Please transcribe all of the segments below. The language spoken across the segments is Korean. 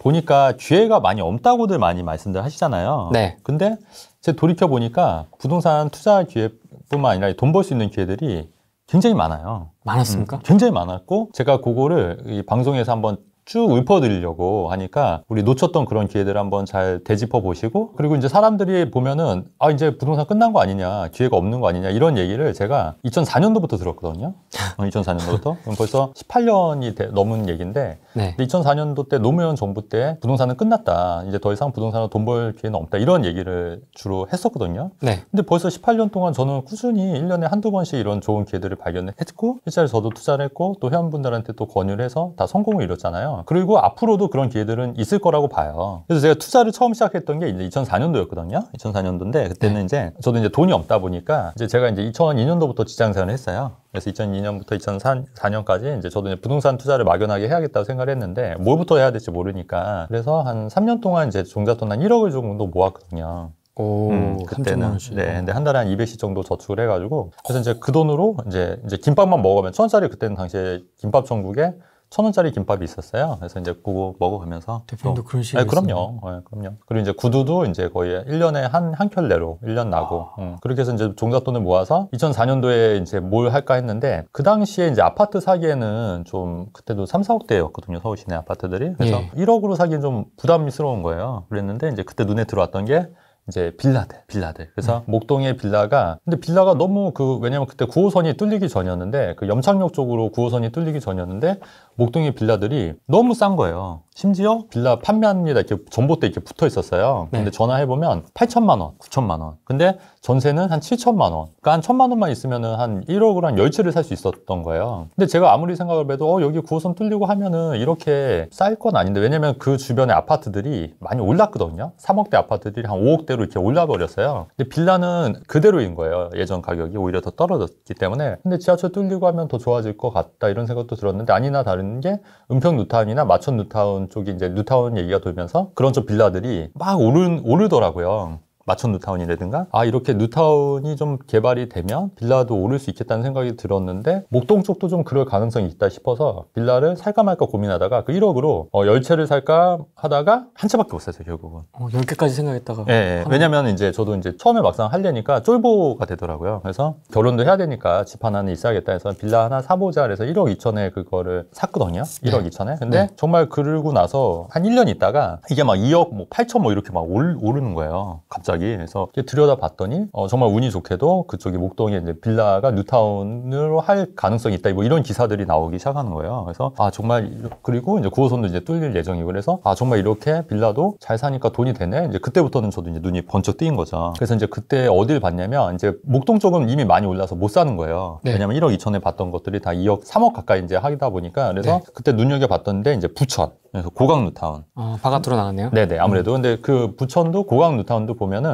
보니까 기회가 많이 없다고들 많이 말씀들 하시잖아요. 네. 근데 제 돌이켜 보니까 부동산 투자 기회뿐만 아니라 돈 벌 수 있는 기회들이 굉장히 많아요. 많았습니까? 굉장히 많았고 제가 그거를 이 방송에서 한번 쭉 읊어드리려고 하니까 우리 놓쳤던 그런 기회들을 한번 잘 되짚어 보시고, 그리고 이제 사람들이 보면은 아 이제 부동산 끝난 거 아니냐, 기회가 없는 거 아니냐, 이런 얘기를 제가 2004년도부터 들었거든요. 2004년도부터. 그럼 벌써 18년이 넘은 얘기인데, 네. 2004년도 때 노무현 정부 때 부동산은 끝났다, 이제 더 이상 부동산으로 돈 벌 기회는 없다, 이런 얘기를 주로 했었거든요. 네. 근데 벌써 18년 동안 저는 꾸준히 1년에 한두 번씩 이런 좋은 기회들을 발견했고, 실제로 저도 투자를 했고 또 회원분들한테 또 권유를 해서 다 성공을 이뤘잖아요. 그리고 앞으로도 그런 기회들은 있을 거라고 봐요. 그래서 제가 투자를 처음 시작했던 게 이제 2004년도였거든요. 2004년도인데 그때는 네. 이제 저도 이제 돈이 없다 보니까 이제 제가 이제 2002년도부터 직장 생활을 했어요. 그래서 2002년부터 2004년까지 이제 저도 이제 부동산 투자를 막연하게 해야겠다고 생각을 했는데 뭘부터 해야 될지 모르니까, 그래서 한 3년 동안 이제 종잣돈 한 1억을 정도 모았거든요. 오, 그때는. 네, 근데 한 달에 한 200씩 정도 저축을 해가지고, 그래서 이제 그 돈으로 이제 김밥만 먹으면 1,000원짜리, 그때는 당시에 김밥 천국에 1,000원짜리 김밥이 있었어요. 그래서 이제 그거 먹어가면서. 대표님도 그런 식으로. 네, 그럼요. 네, 그럼요. 그리고 이제 구두도 이제 거의 1년에 한 켤레로 1년 나고. 그렇게 해서 이제 종잣돈을 모아서 2004년도에 이제 뭘 할까 했는데, 그 당시에 이제 아파트 사기에는 좀 그때도 3, 4억 대였거든요. 서울 시내 아파트들이. 그래서 예. 1억으로 사기엔 좀 부담스러운 거예요. 그랬는데 이제 그때 눈에 들어왔던 게 이제 빌라들. 그래서 목동의 빌라가, 근데 빌라가 너무 왜냐면 그때 9호선이 뚫리기 전이었는데, 그 염창역 쪽으로 9호선이 뚫리기 전이었는데, 목동의 빌라들이 너무 싼 거예요. 심지어 빌라 판매합니다 이렇게 전봇대 이렇게 붙어 있었어요. 근데 네. 전화해보면 8천만 원, 9천만 원. 근데 전세는 한 7천만 원. 그러니까 한 1천만 원만 있으면은 한 1억으로 한 10채를 살 수 있었던 거예요. 근데 제가 아무리 생각을 해도 여기 9호선 뚫리고 하면은 이렇게 쌀 건 아닌데, 왜냐면 그 주변에 아파트들이 많이 올랐거든요. 3억대 아파트들이 한 5억대로 이렇게 올라버렸어요. 근데 빌라는 그대로인 거예요. 예전 가격이 오히려 더 떨어졌기 때문에. 근데 지하철 뚫리고 하면 더 좋아질 것 같다, 이런 생각도 들었는데, 아니나 다른 게 은평 뉴타운이나 마천 뉴타운 쪽이 이제 뉴타운 얘기가 돌면서 그런 쪽 빌라들이 막 오르더라고요. 마천 뉴타운이라든가. 이렇게 뉴타운이 좀 개발이 되면 빌라도 오를 수 있겠다는 생각이 들었는데, 목동 쪽도 좀 그럴 가능성이 있다 싶어서 빌라를 살까 말까 고민하다가 그 1억으로 10채를 살까 하다가 한 채밖에 못 샀어요, 결국은. 10개까지 생각했다가. 네, 왜냐면 이제 저도 이제 처음에 막상 하려니까 쫄보가 되더라고요. 그래서 결혼도 해야 되니까 집 하나는 있어야겠다 해서 빌라 하나 사보자 그래서 1억 2천에 그거를 샀거든요. 1억 2천에. 근데 정말 그러고 나서 한 1년 있다가 이게 막 2억 뭐 8천 뭐 이렇게 막 오르는 거예요. 갑자기. 그래서 들여다 봤더니 정말 운이 좋게도 그쪽이 목동에 이제 빌라가 뉴타운으로 할 가능성이 있다, 뭐 이런 기사들이 나오기 시작하는 거예요. 그래서 정말, 그리고 이제 9호선도 이제 뚫릴 예정이고, 그래서 정말 이렇게 빌라도 잘 사니까 돈이 되네. 이제 그때부터는 저도 이제 눈이 번쩍 뜨인 거죠. 그래서 이제 그때 어딜 봤냐면 이제 목동 쪽은 이미 많이 올라서 못 사는 거예요. 네. 왜냐면 1억 2천에 봤던 것들이 다 2억 3억 가까이 이제 하다 보니까. 그래서 그때 눈여겨 봤던데 이제 부천. 그래서 고강 뉴타운. 바깥으로 나갔네요. 네네, 아무래도. 근데 그 부천도 고강 뉴타운도 보면은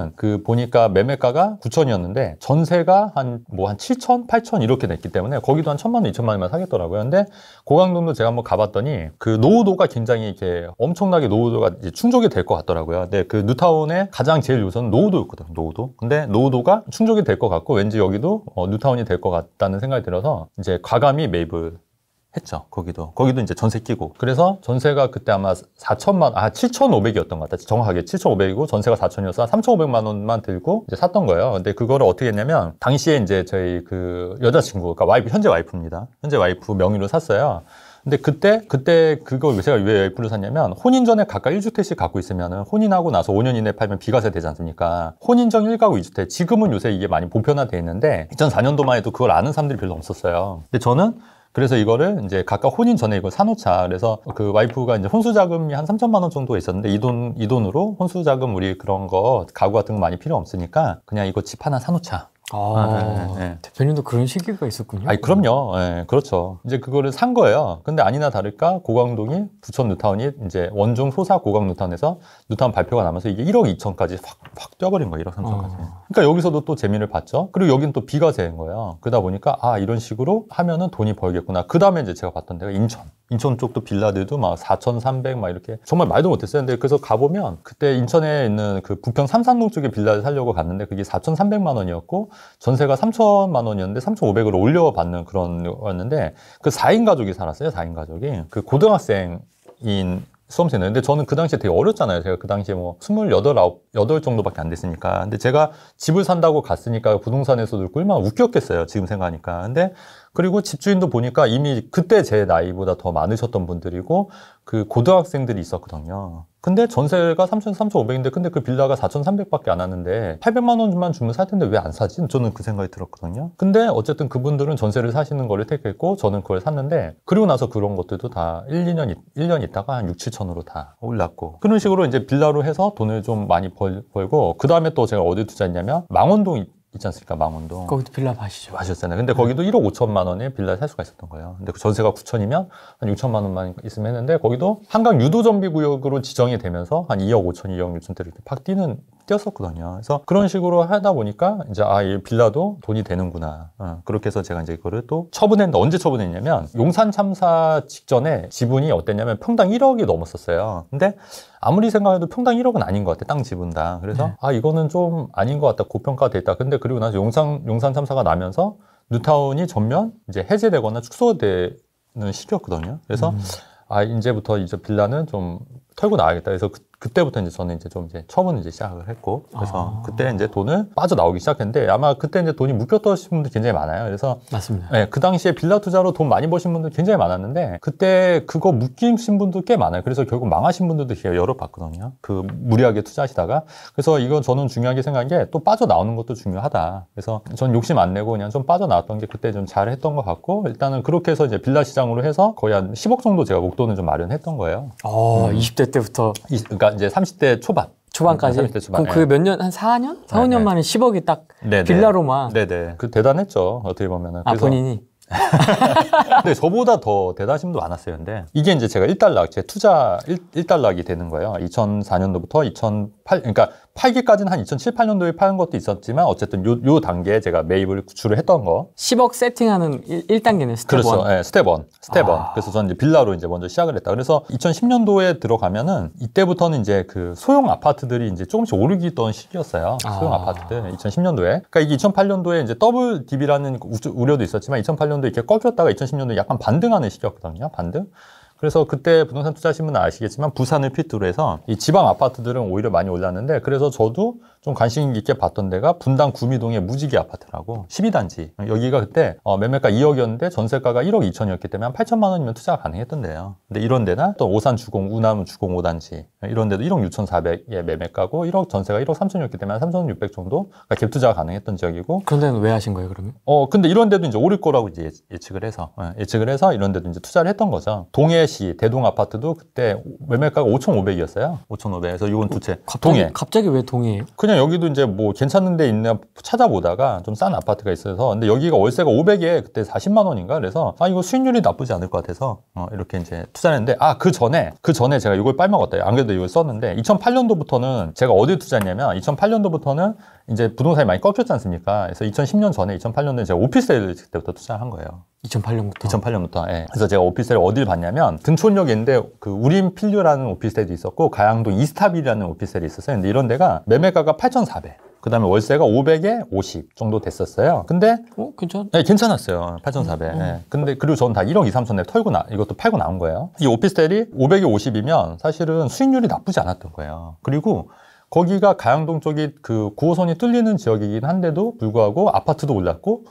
보니까 매매가가 9천이었는데 전세가 한 7천, 8천 이렇게 냈기 때문에 거기도 한 1,000만 원, 2천만 원만 사겠더라고요. 근데 고강동도 제가 한번 가봤더니 그 노후도가 굉장히 이렇게 엄청나게 노후도가 이제 충족이 될 것 같더라고요. 근데 그 뉴타운의 가장 제일 요소는 노후도였거든요, 노후도. 근데 노후도가 충족이 될 것 같고 왠지 여기도 뉴타운이 될 것 같다는 생각이 들어서 이제 과감히 매입을 했죠. 거기도 이제 전세 끼고. 그래서 전세가 그때 아마 7,500이었던 것 같아요. 정확하게 7,500이고 전세가 4,000이어서 3,500만 원만 들고 이제 샀던 거예요. 근데 그거를 어떻게 했냐면, 당시에 이제 저희 그 여자친구, 그러니까 현재 와이프입니다. 현재 와이프 명의로 샀어요. 근데 그때 그걸 제가 왜 와이프로 샀냐면, 혼인 전에 각각 1주택씩 갖고 있으면은 혼인하고 나서 5년 이내에 팔면 비과세 되지 않습니까? 혼인정 1가구 2주택. 지금은 요새 이게 많이 보편화되어 있는데 2004년도만 해도 그걸 아는 사람들이 별로 없었어요. 근데 저는 그래서 이거를 이제 각각 혼인 전에 이걸 사놓자. 그래서 그 와이프가 이제 혼수자금이 한 3천만 원 정도 있었는데 이 돈으로 혼수자금 우리 그런 거 가구 같은 거 많이 필요 없으니까 그냥 이거 집 하나 사놓자. 네. 대표님도 그런 시기가 있었군요. 그럼요. 네, 그렇죠. 이제 그거를 산 거예요. 근데 아니나 다를까 고강동이 부천 뉴타운이 이제 원중 소사 고강 뉴타운에서 뉴타운 발표가 나면서 이게 1억 2천까지 확 뛰어버린 거예요. 1억 3천까지. 그러니까 여기서도 또 재미를 봤죠. 그리고 여긴 또 비과세인 거예요. 그러다 보니까 이런 식으로 하면은 돈이 벌겠구나. 그 다음에 이제 제가 봤던 데가 인천 쪽도 빌라들도 막 4,300 막 이렇게 정말 말도 못했어요. 근데 그래서 가보면 그때 인천에 있는 그 부평 삼산동 쪽에 빌라를 사려고 갔는데 그게 4,300만 원이었고 전세가 3천만 원이었는데 3,500으로 올려받는 그런 거였는데 그 4인 가족이 살았어요. 4인 가족이. 그 고등학생인 수험생들. 근데 저는 그 당시에 되게 어렸잖아요. 제가 그 당시에 뭐 28, 8 정도밖에 안 됐으니까. 근데 제가 집을 산다고 갔으니까 부동산에서도 그렇고 얼마나 웃겼겠어요. 지금 생각하니까. 근데 그리고 집주인도 보니까 이미 그때 제 나이보다 더 많으셨던 분들이고 그 고등학생들이 있었거든요. 근데 전세가 3,500인데 근데 그 빌라가 4,300밖에 안 하는데 800만 원만 주면 살 텐데 왜 안 사지? 저는 그 생각이 들었거든요. 근데 어쨌든 그분들은 전세를 사시는 거를 택했고 저는 그걸 샀는데 그리고 나서 그런 것들도 다 1년 있다가 한 6, 7천으로 다 올랐고 그런 식으로 이제 빌라로 해서 돈을 좀 많이 벌고 그 다음에 또 제가 어디 투자했냐면 망원동 있지 않습니까? 망원동. 거기도 빌라 파시죠. 하셨잖아요. 근데 거기도 1억 5천만 원에 빌라를 살 수가 있었던 거예요. 근데 그 전세가 9천이면 한 6천만 원만 있으면 했는데 거기도 한강 유도정비구역으로 지정이 되면서 한 2억 5천, 2억 6천대를 이렇게 팍 뛰었었거든요. 그래서 그런 식으로 하다 보니까 이제 이 빌라도 돈이 되는구나. 그렇게 해서 제가 이제 이거를 또 처분했는데 언제 처분했냐면 용산 참사 직전에 지분이 어땠냐면 평당 1억이 넘었었어요. 근데 아무리 생각해도 평당 1억은 아닌 것 같아. 땅 지분당. 그래서 이거는 좀 아닌 것 같다. 고평가돼 있다. 근데 그리고 나서 용산 참사가 나면서 뉴타운이 전면 이제 해제되거나 축소되는 시기였거든요. 그래서 이제부터 이제 빌라는 좀 털고 나가겠다. 그래서 그때부터 이제 저는 이제 좀 이제 처분을 이제 시작을 했고, 그래서 그때 이제 돈을 빠져나오기 시작했는데 아마 그때 이제 돈이 묶였던 분들 굉장히 많아요. 그래서 맞습니다. 네, 그 당시에 빌라 투자로 돈 많이 버신 분들 굉장히 많았는데 그때 그거 묶이신 분도 꽤 많아요. 그래서 결국 망하신 분들도 제가 여러 봤거든요. 그 무리하게 투자하시다가 그래서 이건 저는 중요하게 생각한 게 또 빠져나오는 것도 중요하다. 그래서 전 욕심 안 내고 그냥 좀 빠져나왔던 게 그때 좀 잘했던 것 같고 일단은 그렇게 해서 이제 빌라 시장으로 해서 거의 한 10억 정도 제가 목돈을 좀 마련했던 거예요. 20대 때부터 그러니까 이제 30대 초반. 초반까지? 30대 초반. 그럼 그 몇 년, 한 4년? 4, 5년 만에 10억이 딱 네네. 빌라로만. 네네. 그 대단했죠. 어떻게 보면은. 그래서 본인이? 근데 저보다 더 대단하신 분도 많았어요. 근데 이게 이제 제가 1달러, 제 투자 1달러이 되는 거예요. 2004년도부터 2008, 그러니까 팔기까지는 한 2007, 8년도에 파는 것도 있었지만 어쨌든 요 단계에 제가 매입을 구출을 했던 거. 10억 세팅하는 1단계는 스텝 1. 그렇죠. 네, 스텝 1. 그래서 저는 이제 빌라로 이제 먼저 시작을 했다. 그래서 2010년도에 들어가면은 이때부터는 이제 그 소형 아파트들이 이제 조금씩 오르기던 시기였어요. 소형 아파트들. 2010년도에. 그러니까 이게 2008년도에 이제 더블 DB라는 우려도 있었지만 2008년도에 이렇게 꺾였다가 2010년도에 약간 반등하는 시기였거든요. 반등. 그래서 그때 부동산 투자하신 분은 아시겠지만 부산을 필두로 해서 이 지방 아파트들은 오히려 많이 올랐는데 그래서 저도 좀 관심 있게 봤던 데가 분당 구미동의 무지개 아파트라고 12단지. 여기가 그때 매매가 2억이었는데 전세가가 1억 2천이었기 때문에 한 8천만 원이면 투자가 가능했던 데예요. 근데 이런 데나 또 오산 주공, 우남 주공 5단지 이런 데도 1억 6,400에 매매가고 1억 전세가 1억 3천이었기 때문에 한 3,600 정도 그러니까 갭 투자가 가능했던 지역이고. 그런 데는 왜 하신 거예요, 그러면? 근데 이런 데도 이제 오를 거라고 이제 예측을 해서 이런 데도 이제 투자를 했던 거죠. 동해시 대동 아파트도 그때 매매가가 5,500이었어요. 5,500에서 이건 두 채. 갑자기 왜 동해예요? 그냥 여기도 이제 뭐 괜찮은 데 있나 찾아보다가 좀 싼 아파트가 있어서 근데 여기가 월세가 500에 그때 40만 원인가 그래서 이거 수익률이 나쁘지 않을 것 같아서 이렇게 이제 투자했는데 그 전에 제가 이걸 빨먹었다. 안 그래도 이걸 썼는데 2008년도부터는 제가 어디 투자했냐면 2008년도부터는 이제 부동산이 많이 꺾였지 않습니까? 그래서 2010년 전에 2008년도에 제가 오피스텔 그때부터 투자한 거예요. 2008년부터. 예. 그래서 제가 오피스텔을 어딜 봤냐면 등촌역에 있는데 그 우림 필류라는 오피스텔이 있었고 가양동 이스타빌이라는 오피스텔이 있었어요. 근데 이런 데가 매매가가 8,400. 그 다음에 월세가 500에 50 정도 됐었어요. 근데 네, 괜찮았어요. 8,400. 네. 근데 그리고 저는 다 1억 2, 3천에 이것도 팔고 나온 거예요. 이 오피스텔이 500에 50이면 사실은 수익률이 나쁘지 않았던 거예요. 그리고 거기가 가양동 쪽이 그 9호선이 뚫리는 지역이긴 한데도 불구하고 아파트도 올랐고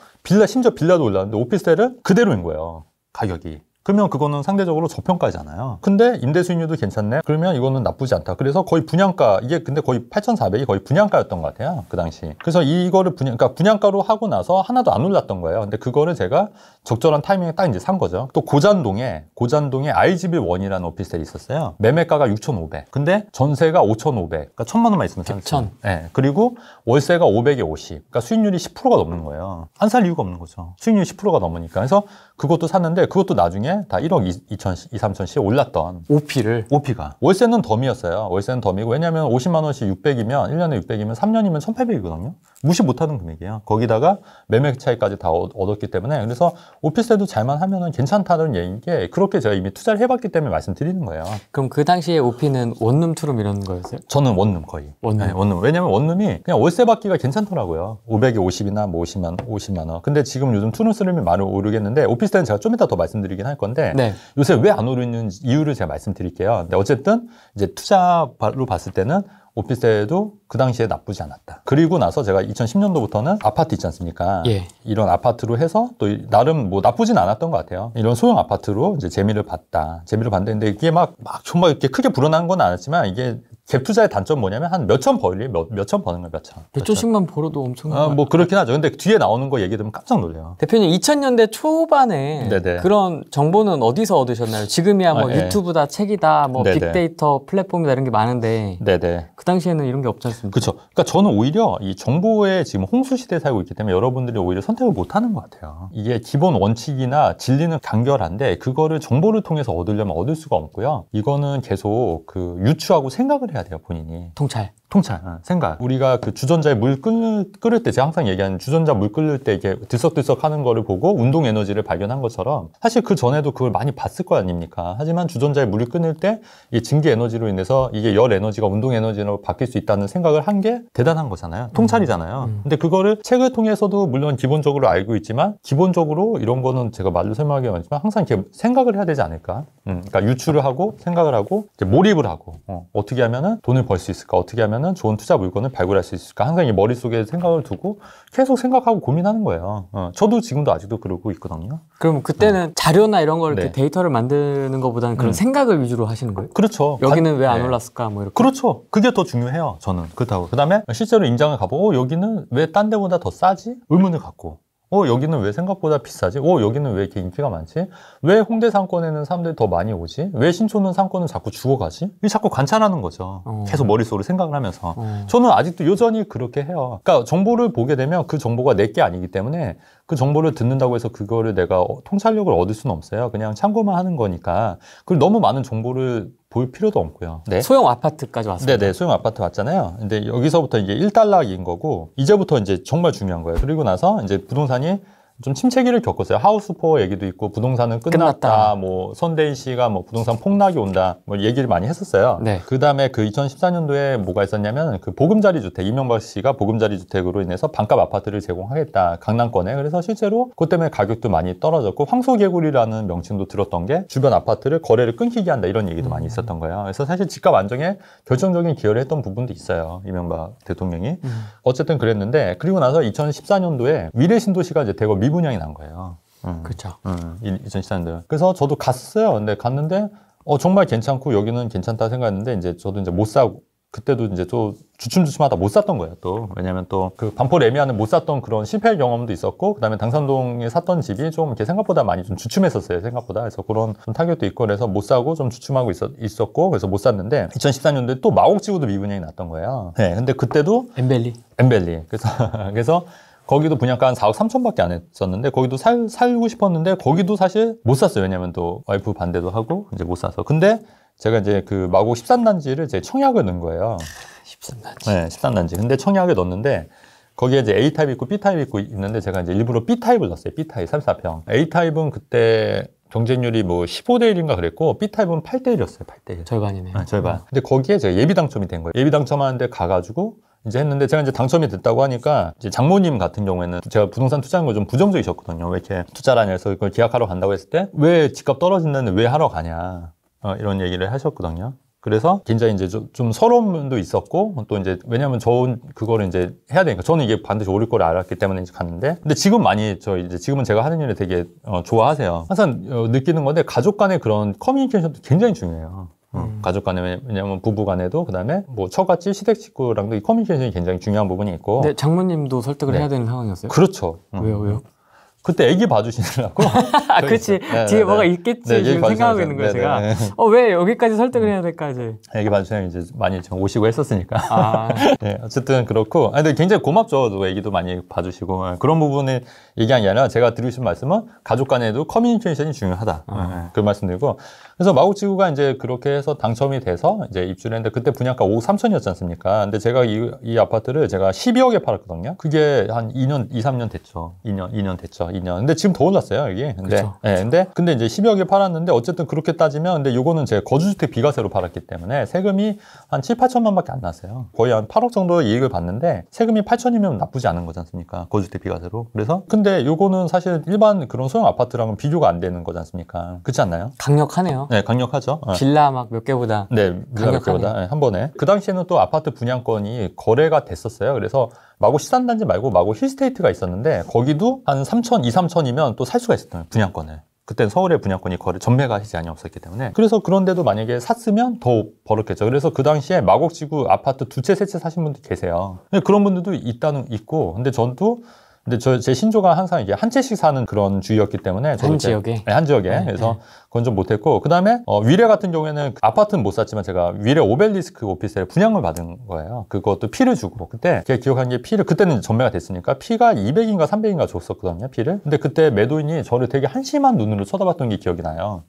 심지어 빌라도 올랐는데 오피스텔은 그대로인 거예요. 가격이. 그러면 그거는 상대적으로 저평가잖아요. 근데 임대 수익률도 괜찮네? 그러면 이거는 나쁘지 않다. 그래서 거의 분양가, 이게 근데 거의 8,400이 거의 분양가였던 것 같아요. 그 당시. 그래서 이거를 그러니까 분양가로 하고 나서 하나도 안 올랐던 거예요. 근데 그거를 제가 적절한 타이밍에 딱 이제 산 거죠. 또 고잔동에 IGB1이라는 오피스텔이 있었어요. 매매가가 6,500. 근데 전세가 5,500. 그러니까 1,000만 원만 있으면 샀어요. 네. 그리고 월세가 500에 50. 그러니까 수익률이 10%가 넘는 거예요. 안 살 이유가 없는 거죠. 수익률이 10%가 넘으니까. 그래서 그것도 샀는데 그것도 나중에 다 1억 2천, 2, 3천씩 올랐던. OP가. 월세는 덤이었어요. 월세는 덤이고. 왜냐면 50만 원씩 600이면, 1년에 600이면 3년이면 1,800이거든요. 무시 못하는 금액이에요. 거기다가 매매 차익까지 다 얻었기 때문에 그래서 오피스텔도 잘만 하면은 괜찮다는 얘기인 게 그렇게 제가 이미 투자를 해봤기 때문에 말씀드리는 거예요. 그럼 그 당시에 오피는 원룸, 투룸 이런 거였어요? 저는 원룸 거의. 원룸. 네, 원룸. 왜냐면 원룸이 그냥 월세 받기가 괜찮더라고요. 500에 50이나 뭐 50만 원. 근데 지금 요즘 투룸, 쓰룸이 많이 오르겠는데 오피스텔은 제가 좀 이따 더 말씀드리긴 할 건데 네. 요새 왜 안 오르는 이유를 제가 말씀드릴게요. 근데 어쨌든 이제 투자로 봤을 때는 오피스텔도 그 당시에 나쁘지 않았다. 그리고 나서 제가 2010년도부터는 아파트 있지 않습니까? 예. 이런 아파트로 해서 또 나름 뭐 나쁘진 않았던 것 같아요. 이런 소형 아파트로 이제 재미를 봤다. 재미를 봤는데 이게 막 정말 이렇게 크게 불어난 건 않았지만 이게 갭 투자의 단점 뭐냐면 한 몇천 벌리 몇천 버는 거예요, 몇천. 몇천씩만 벌어도 엄청. 뭐 그렇긴 하죠. 근데 뒤에 나오는 거 얘기 들으면 깜짝 놀래요. 대표님 2000년대 초반에 네네. 그런 정보는 어디서 얻으셨나요? 지금이야 뭐 예. 유튜브다, 책이다, 뭐 네네. 빅데이터 플랫폼이다 이런 게 많은데 네네. 그 당시에는 이런 게 없지 않습니까? 그렇죠. 그러니까 저는 오히려 이 정보의 지금 홍수 시대에 살고 있기 때문에 여러분들이 오히려 선택을 못 하는 것 같아요. 이게 기본 원칙이나 진리는 간결한데 그거를 정보를 통해서 얻으려면 얻을 수가 없고요. 이거는 계속 그 유추하고 생각을 해야 돼요, 본인이. 통찰. 통찰, 생각. 우리가 그 주전자에 물 끓일 때 제가 항상 얘기하는 주전자 물 끓일 때 이게 들썩들썩 하는 거를 보고 운동 에너지를 발견한 것처럼 사실 그 전에도 그걸 많이 봤을 거 아닙니까? 하지만 주전자에 물을 끓일 때 이 증기 에너지로 인해서 이게 열 에너지가 운동 에너지로 바뀔 수 있다는 생각을 한 게 대단한 거잖아요. 통찰이잖아요. 근데 그거를 책을 통해서도 물론 기본적으로 알고 있지만 기본적으로 이런 거는 제가 말로 설명하기가 많지만 항상 이렇게 생각을 해야 되지 않을까? 그러니까 유추를 하고 생각을 하고 이제 몰입을 하고 어떻게 하면은 돈을 벌 수 있을까? 어떻게 하면은 좋은 투자 물건을 발굴할 수 있을까? 항상 이 머릿속에 생각을 두고 계속 생각하고 고민하는 거예요. 저도 지금도 아직도 그러고 있거든요. 그럼 그때는 자료나 이런 걸 이렇게 네. 데이터를 만드는 것보다는 그런 생각을 위주로 하시는 거예요? 그렇죠. 여기는 왜 안 네. 올랐을까? 뭐 이렇게. 그렇죠. 그게 더 중요해요. 저는 그렇다고. 그 다음에 실제로 임장을 가보고 여기는 왜 딴 데보다 더 싸지? 의문을 갖고 여기는 왜 생각보다 비싸지? 여기는 왜 이렇게 인기가 많지? 왜 홍대 상권에는 사람들이 더 많이 오지? 왜 신촌은 상권은 자꾸 죽어가지? 이게 자꾸 관찰하는 거죠. 계속 머릿속으로 생각을 하면서. 저는 아직도 여전히 그렇게 해요. 그러니까 정보를 보게 되면 그 정보가 내 게 아니기 때문에 그 정보를 듣는다고 해서 그거를 내가 통찰력을 얻을 수는 없어요. 그냥 참고만 하는 거니까. 그리고 너무 많은 정보를 볼 필요도 없고요. 네. 소형 아파트까지 왔어요. 네네, 소형 아파트 왔잖아요. 근데 여기서부터 이제 1달러인 거고, 이제부터 이제 정말 중요한 거예요. 그리고 나서 이제 부동산이 좀 침체기를 겪었어요. 하우스포어 얘기도 있고, 부동산은 끝났다. 뭐, 손대희 씨가 뭐, 부동산 폭락이 온다. 뭐, 얘기를 많이 했었어요. 네. 그 다음에 그 2014년도에 뭐가 있었냐면, 그 보금자리 주택, 이명박 씨가 보금자리 주택으로 인해서 반값 아파트를 제공하겠다. 강남권에. 그래서 실제로 그것 때문에 가격도 많이 떨어졌고, 황소개구리라는 명칭도 들었던 게 주변 아파트를 거래를 끊기게 한다. 이런 얘기도 많이 있었던 거예요. 그래서 사실 집값 안정에 결정적인 기여를 했던 부분도 있어요. 이명박 대통령이. 어쨌든 그랬는데, 그리고 나서 2014년도에 위례신도시가 이제 대거 미분양이 난 거예요. 그렇죠. 2014년도에. 그래서 저도 갔어요. 근데 갔는데 정말 괜찮고 여기는 괜찮다 생각했는데 이제 저도 이제 못 사고 그때도 이제 또 주춤주춤하다 못 샀던 거예요. 또 왜냐하면 또 그 반포 레미안은 못 샀던 그런 실패 경험도 있었고 그다음에 당산동에 샀던 집이 좀 이렇게 생각보다 많이 좀 주춤했었어요. 생각보다. 그래서 그런 좀 타격도 있고 그래서 못 사고 좀 주춤하고 있었고 그래서 못 샀는데 2014년도에 또 마곡지구도 미분양이 났던 거예요. 네, 근데 그때도 엠벨리. 그래서 거기도 분양가 한 4억 3천밖에 안 했었는데 거기도 살고 싶었는데 거기도 사실 못 샀어요. 왜냐면 또 와이프 반대도 하고 이제 못 사서. 근데 제가 이제 그 마곡 13단지를 이제 청약을 넣은 거예요. 13단지. 네, 13단지. 근데 청약을 넣었는데 거기에 이제 A타입 있고 B타입 있고 있는데 제가 이제 일부러 B타입을 넣었어요. B타입 34평. A타입은 그때 경쟁률이 뭐 15대 1인가 그랬고 B타입은 8대 1이었어요. 8대 1. 절반이네요. 네, 절반. 근데 거기에 제가 예비 당첨이 된 거예요. 예비 당첨하는데 가가지고 이제 했는데 제가 이제 당첨이 됐다고 하니까 이제 장모님 같은 경우에는 제가 부동산 투자한 거 좀 부정적이셨거든요. 왜 이렇게 투자를 하냐 해서 그걸 계약하러 간다고 했을 때 왜 집값 떨어진다는데 왜 하러 가냐 이런 얘기를 하셨거든요. 그래서 굉장히 이제 좀 서러운 면도 있었고 또 이제 왜냐하면 그거를 이제 해야 되니까 저는 이게 반드시 오를 거를 알았기 때문에 이제 갔는데 근데 지금 많이 지금은 제가 하는 일을 되게 좋아하세요. 항상 느끼는 건데 가족 간의 그런 커뮤니케이션도 굉장히 중요해요. 가족 간에 왜냐면 부부 간에도 그다음에 뭐 처갓집 시댁 식구랑도 이 커뮤니케이션이 굉장히 중요한 부분이 있고. 네, 장모님도 설득을 네. 해야 되는 상황이었어요? 그렇죠. 왜요? 그때 애기 봐주시느라고. 아, 그렇지. 뒤에 뭐가 있겠지. 지금 생각하고 있는 거예요, 제가. 왜 여기까지 설득을 해야 될까, 이제. 애기 봐주시면 이제 많이 좀 오시고 했었으니까. 아. 네, 어쨌든 그렇고. 근데 굉장히 고맙죠. 또 애기도 많이 봐주시고. 그런 부분을 얘기한 게 아니라 제가 드리고 싶은 말씀은 가족 간에도 커뮤니케이션이 중요하다. 그 말씀드리고. 그래서 마곡지구가 이제 그렇게 해서 당첨이 돼서 이제 입주를 했는데 그때 분양가 5억 3천이었지 않습니까? 근데 제가 이 아파트를 제가 12억에 팔았거든요. 그게 한 2년, 2, 3년 됐죠. 2년 됐죠. 2년. 근데 지금 더 올랐어요, 이게. 근데 이제 12억에 팔았는데 어쨌든 그렇게 따지면 근데 요거는 제 거주주택 비과세로 팔았기 때문에 세금이 한 7, 8천만 밖에 안 났어요. 거의 한 8억 정도 이익을 봤는데 세금이 8천이면 나쁘지 않은 거지 않습니까? 거주주택 비과세로. 그래서 근데 요거는 사실 일반 그런 소형 아파트랑은 비교가 안 되는 거지 않습니까? 그렇지 않나요? 강력하네요. 네, 강력하죠. 빌라 막 몇 개보다. 네, 빌라 몇 개보다. 네, 한 번에. 그 당시에는 또 아파트 분양권이 거래가 됐었어요. 그래서 마곡 시산단지 말고 마곡 힐스테이트가 있었는데 거기도 한 3천, 2, 3천이면 또 살 수가 있었던 분양권을. 그때는 서울의 분양권이 전매가 제한이 없었기 때문에. 그래서 그런데도 만약에 샀으면 더 벌었겠죠. 그래서 그 당시에 마곡지구 아파트 두 채, 세 채 사신 분들 계세요. 그런 분들도 있고. 근데 제 신조가 항상 이게 한 채씩 사는 그런 주의였기 때문에 한 지역에? 네, 한 지역에. 그래서 그건 좀 못했고 그 다음에 위례 같은 경우에는 아파트는 못 샀지만 제가 위례 오벨리스크 오피스에 분양을 받은 거예요. 그것도 피를 주고 그때 제가 기억하는 게 피를 그때는 전매가 됐으니까 피가 200인가 300인가 줬었거든요. 피를. 근데 그때 매도인이 저를 되게 한심한 눈으로 쳐다봤던 게 기억이 나요.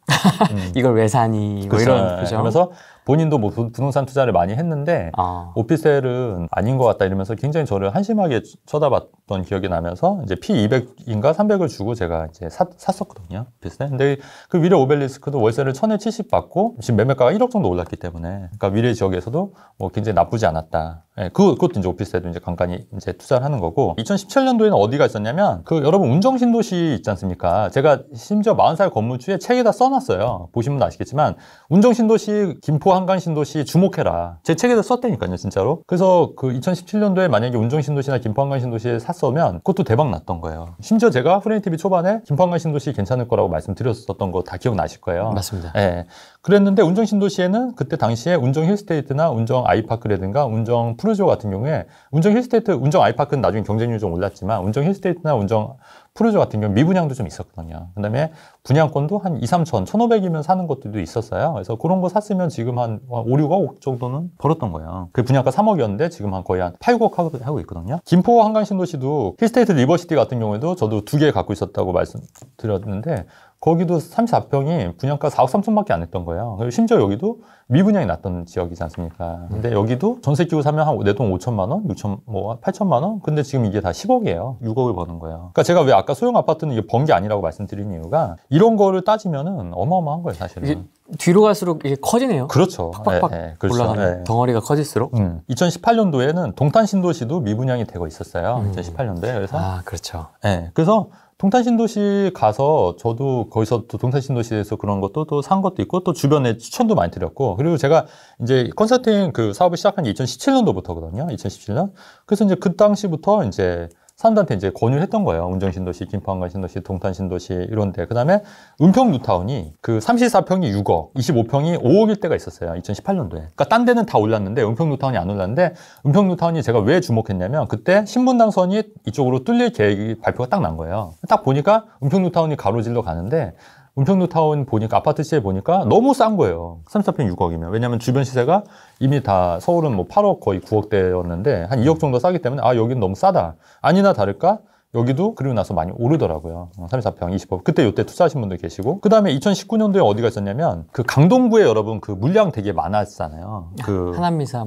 이걸 왜 사니? 뭐 이런. 그죠? 그러면서 본인도 뭐 부동산 투자를 많이 했는데 오피스텔은 아닌 것 같다 이러면서 굉장히 저를 한심하게 쳐다봤던 기억이 나면서 이제 피 200인가 300을 주고 제가 이제 샀었거든요. 오피스텔. 근데 그 위례 오벨리스크도 월세를 1,000에 70 받고 지금 매매가가 1억 정도 올랐기 때문에 그러니까 위례 지역에서도 뭐 굉장히 나쁘지 않았다. 그것도 이제 오피스텔도 이제 간간히 이제 투자를 하는 거고 2017년도에는 어디가 있었냐면 여러분 운정신도시 있지 않습니까? 제가 심지어 40살 건물주에 책에다 써놨어요. 보시면 아시겠지만 운정신도시, 김포 한강신도시 주목해라. 제 책에다 썼다니까요, 진짜로. 그래서 그 2017년도에 만약에 운정신도시나 김포 한강신도시에 샀으면 그것도 대박 났던 거예요. 심지어 제가 후레인TV 초반에 김포 한강신도시 괜찮을 거라고 말씀드렸었던 거 다 기억나실 거예요. 맞습니다. 네. 그랬는데 운정신도시에는 그때 당시에 운정 힐스테이트나 운정 아이파크라든가 운정 프루지오 같은 경우에 운정 힐스테이트, 운정 아이파크는 나중에 경쟁률이 좀 올랐지만 운정 힐스테이트나 운정 프루지오 같은 경우 미분양도 좀 있었거든요. 그 다음에 분양권도 한 2, 3천, 1,500이면 사는 것들도 있었어요. 그래서 그런 거 샀으면 지금 한 5, 6억 정도는 벌었던 거예요. 그 분양가 3억이었는데 지금 한 거의 한 8, 9억 하고 있거든요. 김포 한강신도시도 힐스테이트 리버시티 같은 경우에도 저도 2개 갖고 있었다고 말씀드렸는데 거기도 34평이 분양가 4억 3천밖에 안 했던 거예요. 그리고 심지어 여기도 미분양이 났던 지역이지 않습니까? 근데 여기도 전세 끼고 사면 한 내 돈 5천만 원, 8천만 원? 근데 지금 이게 다 10억이에요. 6억을 버는 거예요. 그러니까 제가 왜 아까 소형 아파트는 이게 번 게 아니라고 말씀드린 이유가 이런 거를 따지면은 어마어마한 거예요, 사실은. 뒤로 갈수록 이게 커지네요. 그렇죠. 팍팍팍 그렇죠. 올라가는 덩어리가 커질수록. 2018년도에는 동탄신도시도 미분양이 되고 있었어요. 2018년도에. 그래서 그렇죠. 그래서 동탄신도시 가서 저도 거기서 또 동탄신도시에서 그런 것도 또 산 것도 있고 또 주변에 추천도 많이 드렸고 그리고 제가 이제 컨설팅 그 사업을 시작한 게 2017년도부터거든요. 2017년. 그래서 이제 그 당시부터 이제 사람들한테 이제 권유를 했던 거예요. 운정신도시, 김포한강신도시, 동탄신도시 이런데. 그 다음에 은평 뉴타운이 그 34평이 6억, 25평이 5억일 때가 있었어요. 2018년도에. 그러니까 딴 데는 다 올랐는데 은평 뉴타운이 안 올랐는데 은평 뉴타운이 제가 왜 주목했냐면 그때 신분당선이 이쪽으로 뚫릴 계획이 발표가 딱 난 거예요. 딱 보니까 은평 뉴타운이 가로질러 가는데 은평뉴타운 보니까 아파트 시세 보니까 너무 싼 거예요. 34평 6억이면. 왜냐면 주변 시세가 이미 다 서울은 뭐 8억 거의 9억대였는데 한 2억 정도 싸기 때문에 여긴 너무 싸다. 아니나 다를까 여기도 그리고 나서 많이 오르더라고요. 34평 20억. 그때 요때 투자하신 분들 계시고. 그 다음에 2019년도에 어디가 있었냐면 그 강동구에 여러분 그 물량 되게 많았잖아요. 그 하남미사.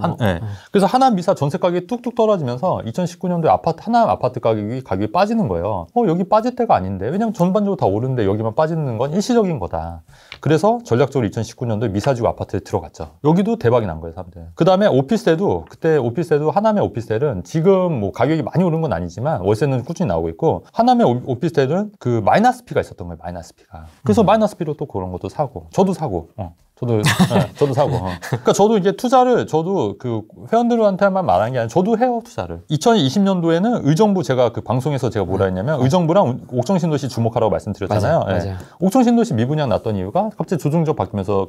그래서 하남미사 전세 가격이 뚝뚝 떨어지면서 2019년도에 하남 아파트 가격이 빠지는 거예요. 여기 빠질 때가 아닌데. 왜냐면 전반적으로 다 오르는데 여기만 빠지는 건 일시적인 거다. 그래서 전략적으로 2019년도에 미사지구 아파트에 들어갔죠. 여기도 대박이 난 거예요, 사람들. 그 다음에 오피스텔도 그때 오피스텔도 하남의 오피스텔은 지금 뭐 가격이 많이 오른 건 아니지만 월세는 꾸준히 나오고 있고 하남의 오피스텔은 그 마이너스 피가 있었던 거예요. 마이너스 피가. 그래서 마이너스 피로 또 그런 것도 사고 저도 사고 저도 사고. 그러니까 저도 이게 투자를 저도 그 회원들한테만 말하는 게 아니라 저도 해요, 투자를. 2020년도에는 의정부 제가 그 방송에서 제가 뭐라 했냐면 의정부랑 옥정신도시 주목하라고 말씀드렸잖아요. 맞아요. 옥정신도시 미분양 났던 이유가 갑자기 조정적 바뀌면서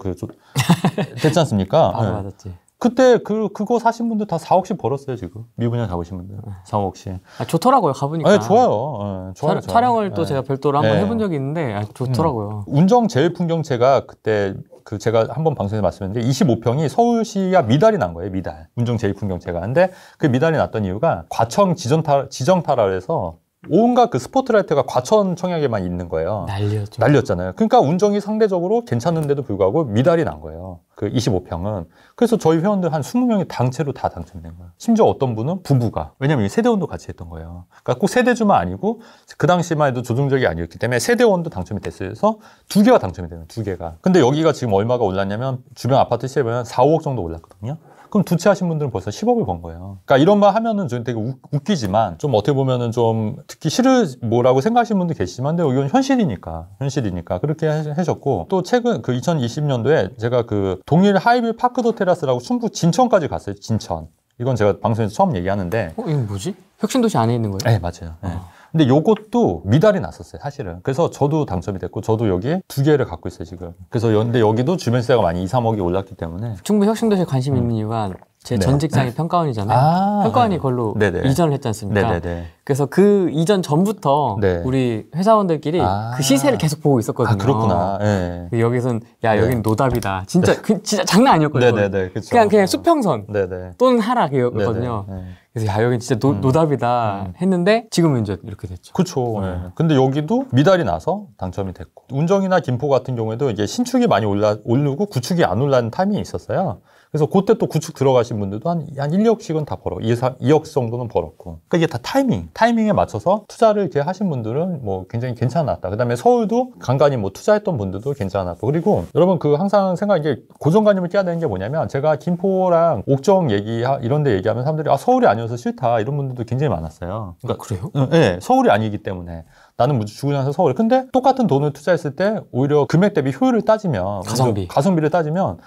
됐지 않습니까? 맞았지. 그때 그거 사신 분들 다 4억씩 벌었어요, 지금. 미분양 잡으신 분들. 4억씩. 좋더라고요, 가보니까. 네, 좋아요. 좋아요. 촬영을 또 제가 별도로 한번 해본 적이 있는데 좋더라고요. 운정 제일풍경채가 그때 제가 한번 방송에서 말씀했는데 25평이 서울시야 미달이 난 거예요, 미달. 운정 제일풍경채가. 근데 그 미달이 났던 이유가 과청 지정 타락을 해서 온갖 그 스포트라이트가 과천 청약에만 있는 거예요. 난리였죠. 난리였잖아요. 그러니까 운정이 상대적으로 괜찮은데도 불구하고 미달이 난 거예요. 그 25평은. 그래서 저희 회원들 한 20명이 당체로 다 당첨된 거예요. 심지어 어떤 분은 부부가. 왜냐면 세대원도 같이 했던 거예요. 그러니까 꼭 세대주만 아니고 그 당시만 해도 조정적이 아니었기 때문에 세대원도 당첨이 됐어요. 그래서 2개가 당첨이 되는 2개가. 근데 여기가 지금 얼마가 올랐냐면 주변 아파트 시세 보면 4, 5억 정도 올랐거든요. 그럼 두 채 하신 분들은 벌써 10억을 번 거예요. 그러니까 이런 말 하면은 좀 되게 웃기지만 좀 어떻게 보면은 좀 듣기 뭐라고 생각하시는 분도 계시지만 근데 이건 현실이니까 그렇게 하셨고 또 최근 그 2020년도에 제가 그 동일 하이빌 파크도 테라스라고 충북 진천까지 갔어요. 진천. 이건 제가 방송에서 처음 얘기하는데 이건 뭐지? 혁신도시 안에 있는 거예요? 네, 맞아요. 네. 근데 요것도 미달이 났었어요, 사실은. 그래서 저도 당첨이 됐고, 저도 여기 2개를 갖고 있어요, 지금. 그래서 근데 여기도 주변세가 많이 2, 3억이 올랐기 때문에. 충북 혁신도시에 관심 있는 이유가 제 전 직장이 평가원이잖아요. 평가원이 그걸로 이전을 했지 않습니까? 그래서 그 이전 전부터 우리 회사원들끼리 그 시세를 계속 보고 있었거든요. 그렇구나. 네. 여기선 여긴 노답이다. 진짜 진짜 장난 아니었거든요. 그냥 수평선 또는 하락이었거든요. 그래서 여긴 진짜 노답이다 했는데 지금은 이제 이렇게 됐죠. 그렇죠. 근데 여기도 미달이 나서 당첨이 됐고 운정이나 김포 같은 경우에도 이제 신축이 많이 오르고 구축이 안 올라는 타이밍이 있었어요. 그래서 그때 또 구축 들어가신 분들도 한 1, 2억씩은 다 2억 정도는 벌었고. 그러니까 이게 다 타이밍에 맞춰서 투자를 이렇게 하신 분들은 뭐 굉장히 괜찮았다. 그 다음에 서울도 간간히 뭐 투자했던 분들도 괜찮았고. 그리고 여러분 항상 이게 고정관념을 깨야 되는 게 뭐냐면 제가 김포랑 옥정 이런 데 얘기하면 사람들이 서울이 아니어서 싫다. 이런 분들도 굉장히 많았어요. 그러니까 그래요? 네, 서울이 아니기 때문에. 나는 죽으면서 서울에. 근데 똑같은 돈을 투자했을 때 오히려 금액 대비 효율을 따지면 가성비를 따지면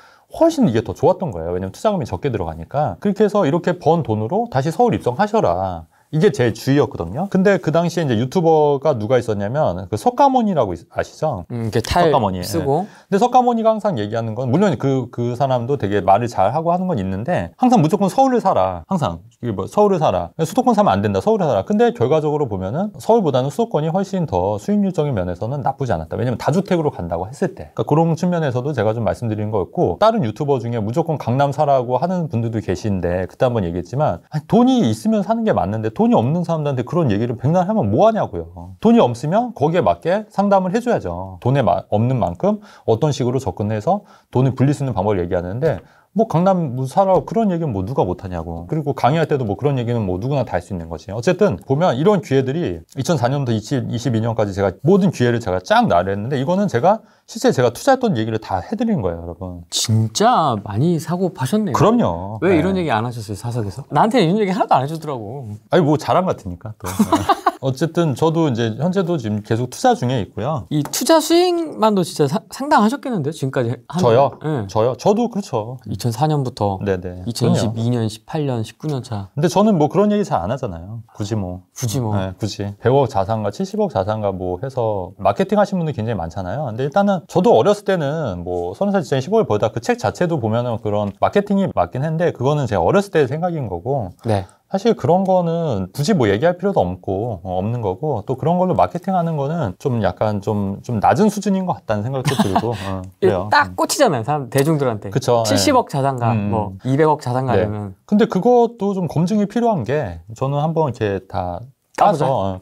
훨씬 이게 더 좋았던 거예요. 왜냐면 투자금이 적게 들어가니까. 그렇게 해서 이렇게 번 돈으로 다시 서울 입성하셔라. 이게 제 주의였거든요. 근데 그 당시에 이제 유튜버가 누가 있었냐면 그 석가모니라고 아시죠? 석가모니 쓰고. 근데 석가모니가 항상 얘기하는 건 물론 그 사람도 되게 말을 잘 하고 하는 건 있는데 항상 무조건 서울을 사라. 항상 서울을 사라. 수도권 사면 안 된다. 서울을 사라. 근데 결과적으로 보면은 서울보다는 수도권이 훨씬 더 수익률적인 면에서는 나쁘지 않았다. 왜냐면 다주택으로 간다고 했을 때. 그러니까 그런 측면에서도 제가 좀 말씀드리는 거였고 다른 유튜버 중에 무조건 강남 사라고 하는 분들도 계신데 그때 한번 얘기했지만 돈이 있으면 사는 게 맞는데 돈이 없는 사람들한테 그런 얘기를 백날 하면 뭐 하냐고요. 돈이 없으면 거기에 맞게 상담을 해줘야죠. 돈에 없는 만큼 어떤 식으로 접근해서 돈을 불릴 수 있는 방법을 얘기하는데 뭐 강남 사라고 그런 얘기는 뭐 누가 못하냐고. 그리고 강의할 때도 뭐 그런 얘기는 뭐 누구나 다 할 수 있는 거지. 어쨌든 보면 이런 기회들이 2004년부터 2022년까지 제가 모든 기회를 제가 쫙 나열했는데 이거는 실제 제가 투자했던 얘기를 다 해드린 거예요, 여러분. 진짜 많이 사고 파셨네요. 그럼요. 왜 이런 얘기 안 하셨어요, 사석에서? 나한테 이런 얘기 하나도 안 해주더라고. 아니 뭐 자랑 같으니까 또. 어쨌든 저도 이제 현재도 지금 계속 투자 중에 있고요. 이 투자 수익만도 진짜 상당하셨겠는데요, 지금까지? 저요? 네. 저도 그렇죠. 2004년부터 2022년, 18년, 19년 차. 근데 저는 뭐 그런 얘기 잘 안 하잖아요. 굳이. 네, 굳이. 100억 자산가, 70억 자산가 뭐 해서 마케팅 하신 분들 굉장히 많잖아요. 근데 일단은 저도 어렸을 때는 뭐 30살 직전에 10억을 벌다 그 책 자체도 보면은 그런 마케팅이 맞긴 했는데 그거는 제가 어렸을 때 생각인 거고. 네. 사실 그런 거는 굳이 뭐 얘기할 필요도 없는 거고 또 그런 걸로 마케팅하는 거는 좀 약간 좀 낮은 수준인 것 같다는 생각도 들고 그래요. 딱 꽂히잖아요, 사람 대중들한테. 그쵸. 70억 자산가, 뭐 200억 자산가라면. 네. 근데 그것도 좀 검증이 필요한 게 저는 한번 이렇게 다 까서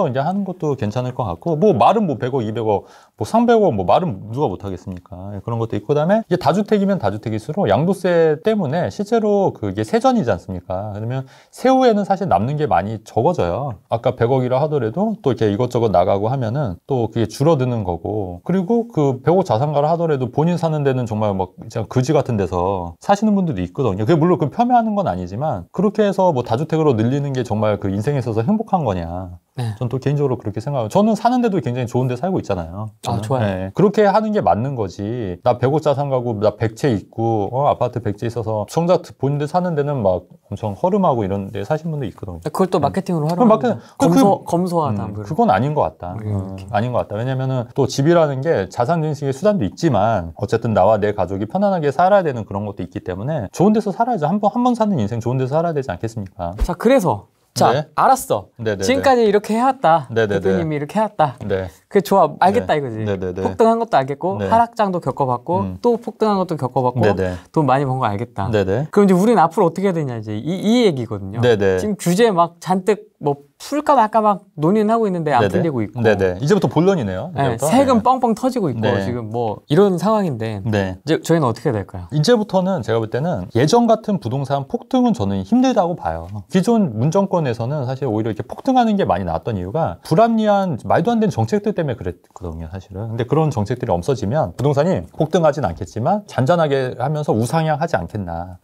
이제 하는 것도 괜찮을 것 같고, 뭐 말은 뭐 100억, 200억, 뭐 300억, 뭐 말은 누가 못하겠습니까? 그런 것도 있고, 그다음에 이게 다주택이면 다주택일수록 양도세 때문에 실제로 그게 세전이지 않습니까? 그러면 세후에는 사실 남는 게 많이 적어져요. 아까 100억이라 하더라도 또 이렇게 이것저것 나가고 하면은 또 그게 줄어드는 거고, 그리고 그 100억 자산가를 하더라도 본인 사는 데는 정말 막 거지 같은 데서 사시는 분들도 있거든요. 그게 물론 그 폄훼하는 건 아니지만 그렇게 해서 뭐 다주택으로 늘리는 게 정말 그 인생에 있어서 행복한 거냐. 네. 전 또 개인적으로 그렇게 생각해요. 저는 사는데도 굉장히 좋은 데 살고 있잖아요. 저는. 좋아요. 네. 그렇게 하는 게 맞는 거지. 나 100억 자산 가고 나 100채 있고 아파트 100채 있어서 정작 본인들 사는 데는 막 엄청 허름하고 이런 데 사신 분들 있거든요. 그걸 또 마케팅으로 하려고 검소하다. 그건 아닌 것 같다. 아닌 것 같다. 왜냐면은 또 집이라는 게 자산 증식의 수단도 있지만 어쨌든 나와 내 가족이 편안하게 살아야 되는 그런 것도 있기 때문에 좋은 데서 살아야죠. 한 번 사는 인생 좋은 데서 살아야 되지 않겠습니까? 자, 그래서 자, 알았어. 네네네. 지금까지 이렇게 해왔다. 대표님이 이렇게 해왔다. 네. 그게 좋아. 알겠다 이거지. 네네네. 폭등한 것도 알겠고 하락장도 겪어봤고 또 폭등한 것도 겪어봤고 돈 많이 번 거 알겠다. 네네. 그럼 이제 우리는 앞으로 어떻게 해야 되냐 이제 이 얘기거든요. 네네. 지금 규제 막 잔뜩 뭐 풀까 말까 막 논의는 하고 있는데 안 네네. 풀리고 있고. 네네. 이제부터 본론이네요. 네, 세금 뻥뻥 터지고 있고 지금 뭐 이런 상황인데 이제 저희는 어떻게 해야 될까요? 이제부터는 제가 볼 때는 예전 같은 부동산 폭등은 저는 힘들다고 봐요. 기존 문정권에서는 사실 오히려 이렇게 폭등하는 게 많이 나왔던 이유가 불합리한 말도 안 되는 정책들 때문에 그랬거든요, 사실은. 근데 그런 정책들이 없어지면 부동산이 폭등하진 않겠지만 잔잔하게 하면서 우상향하지 않겠나.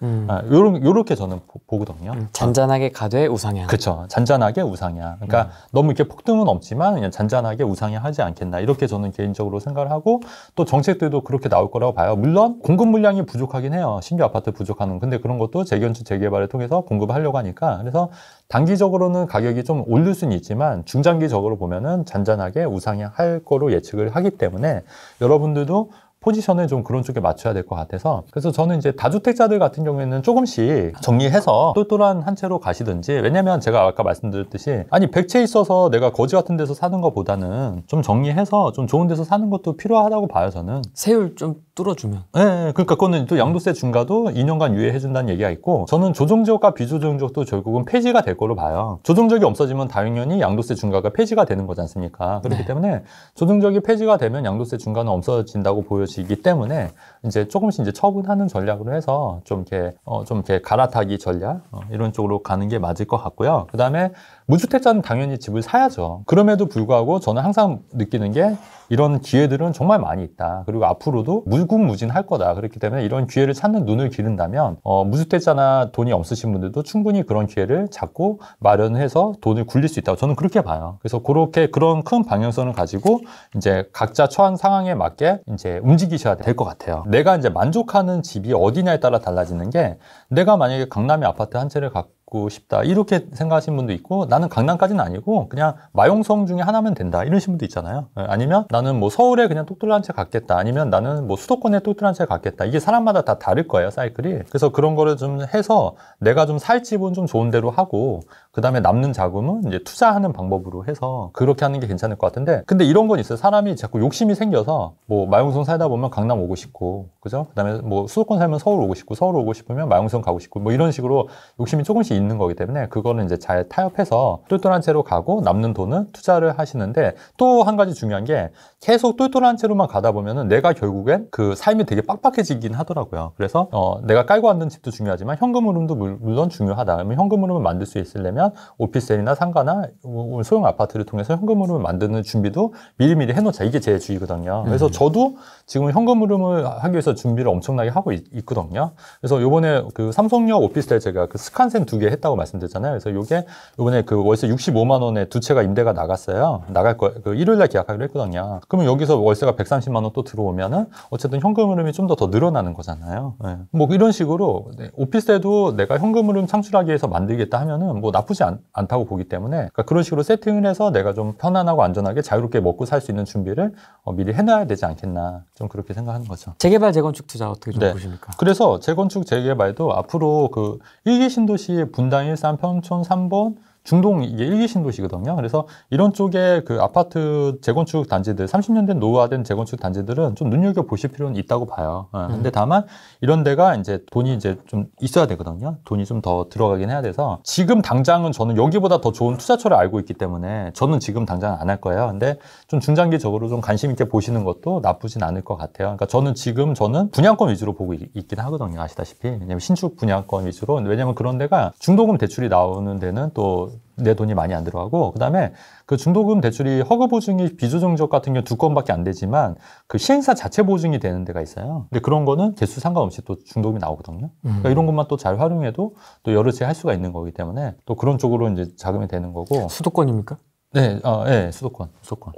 요렇게 저는 보거든요. 잔잔하게 가되 우상향. 그렇죠. 잔잔하게 우상향. 그러니까 너무 이렇게 폭등은 없지만 그냥 잔잔하게 우상향하지 않겠나. 이렇게 저는 개인적으로 생각을 하고 또 정책들도 그렇게 나올 거라고 봐요. 물론 공급 물량이 부족하긴 해요. 신규 아파트 부족하는. 근데 그런 것도 재건축, 재개발을 통해서 공급하려고 하니까. 그래서 단기적으로는 가격이 좀 오를 수는 있지만 중장기적으로 보면은 잔잔하게 우상향할 거로 예측을 하기 때문에 여러분들도 포지션을 좀 그런 쪽에 맞춰야 될 것 같아서 그래서 저는 이제 다주택자들 같은 경우에는 조금씩 정리해서 똘똘한 한 채로 가시든지 왜냐면 제가 아까 말씀드렸듯이 아니 100채 있어서 내가 거지 같은 데서 사는 것보다는 좀 정리해서 좀 좋은 데서 사는 것도 필요하다고 봐요 저는. 세율 좀 뚫어주면. 네, 그러니까 그거는 또 양도세 중과도 2년간 유예해준다는 얘기가 있고 저는 조정지역과 비조정지역도 결국은 폐지가 될 거로 봐요. 조정지역이 없어지면 당연히 양도세 중과가 폐지가 되는 거지 않습니까? 그렇기 때문에 조정지역이 폐지가 되면 양도세 중과는 없어진다고 보여지기 때문에 이제 조금씩 이제 처분하는 전략으로 해서 좀 이렇게 갈아타기 전략 이런 쪽으로 가는 게 맞을 것 같고요. 그다음에 무주택자는 당연히 집을 사야죠. 그럼에도 불구하고 저는 항상 느끼는 게 이런 기회들은 정말 많이 있다. 그리고 앞으로도 무궁무진할 거다. 그렇기 때문에 이런 기회를 찾는 눈을 기른다면 무주택자나 돈이 없으신 분들도 충분히 그런 기회를 잡고 마련해서 돈을 굴릴 수 있다고 저는 그렇게 봐요. 그래서 그런 큰 방향성을 가지고 이제 각자 처한 상황에 맞게 이제 움직이셔야 될 것 같아요. 내가 이제 만족하는 집이 어디냐에 따라 달라지는 게 내가 만약에 강남에 아파트 한 채를 갖고 싶다 이렇게 생각하시는 분도 있고 나는 강남까지는 아니고 그냥 마용성 중에 하나면 된다 이러신 분도 있잖아요. 아니면 나는 뭐 서울에 그냥 똘똘한 채 갖겠다 아니면 나는 뭐 수도권에 똘똘한 채 갖겠다 이게 사람마다 다 다를 거예요 사이클이. 그래서 그런 거를 좀 해서 내가 좀 살 집은 좀 좋은 데로 하고 그 다음에 남는 자금은 이제 투자하는 방법으로 해서 그렇게 하는 게 괜찮을 것 같은데 근데 이런 건 있어요. 사람이 자꾸 욕심이 생겨서 뭐 마용성 살다 보면 강남 오고 싶고 그죠? 그 다음에 뭐 수도권 살면 서울 오고 싶고 서울 오고 싶으면 마용성 가고 싶고 뭐 이런 식으로 욕심이 조금씩 있는 거기 때문에 그거는 이제 잘 타협해서 똘똘한 채로 가고 남는 돈은 투자를 하시는데 또 한 가지 중요한 게 계속 똘똘한 채로만 가다 보면은 내가 결국엔 그 삶이 되게 빡빡해지긴 하더라고요. 그래서 내가 깔고 앉는 집도 중요하지만 현금 흐름도 물론 중요하다. 그러면 현금 흐름을 만들 수 있으려면 오피스텔이나 상가나 소형 아파트를 통해서 현금 흐름을 만드는 준비도 미리미리 해놓자. 이게 제 주의거든요. 그래서 저도 지금 현금 흐름을 하기 위해서 준비를 엄청나게 하고 있거든요. 그래서 요번에 그 삼성역 오피스텔 제가 그 스칸센 2개 했다고 말씀드렸잖아요. 그래서 요게 요번에 그 월세 65만 원에 2채가 임대가 나갔어요. 나갈 거 그 일요일 날 계약하기로 했거든요. 그러면 여기서 월세가 130만 원 또 들어오면은 어쨌든 현금 흐름이 좀 더 늘어나는 거잖아요. 네. 뭐 이런 식으로 오피스텔도 내가 현금 흐름 창출하기 위해서 만들겠다 하면은 뭐 나쁘지 않다고 보기 때문에 그러니까 그런 식으로 세팅을 해서 내가 좀 편안하고 안전하게 자유롭게 먹고 살 수 있는 준비를 미리 해놔야 되지 않겠나 좀 그렇게 생각하는 거죠. 재개발 재건축 투자 어떻게 좀 보십니까? 그래서 재건축 재개발도 앞으로 그 1기 신도시 분당 일산 평촌 3번 중동 이게 1기 신도시거든요. 그래서 이런 쪽에 그 아파트 재건축 단지들 30년 된 노후화된 재건축 단지들은 좀 눈여겨 보실 필요는 있다고 봐요. 근데 다만 이런 데가 이제 돈이 이제 좀 있어야 되거든요. 돈이 좀 더 들어가긴 해야 돼서 지금 당장은 저는 여기보다 더 좋은 투자처를 알고 있기 때문에 저는 지금 당장 안 할 거예요. 근데 좀 중장기적으로 좀 관심 있게 보시는 것도 나쁘진 않을 것 같아요. 그러니까 저는 분양권 위주로 보고 있긴 하거든요. 아시다시피. 왜냐면 신축 분양권 위주로. 왜냐면 그런 데가 중도금 대출이 나오는 데는 또 내 돈이 많이 안 들어가고 그다음에 그 중도금 대출이 허그 보증이 비조정적 같은 경우 2건밖에 안 되지만 그 시행사 자체 보증이 되는 데가 있어요. 근데 그런 거는 개수 상관없이 또 중도금이 나오거든요. 그러니까 이런 것만 또 잘 활용해도 또 여러 채 할 수가 있는 거기 때문에 또 그런 쪽으로 이제 자금이 되는 거고. 수도권입니까? 네, 수도권.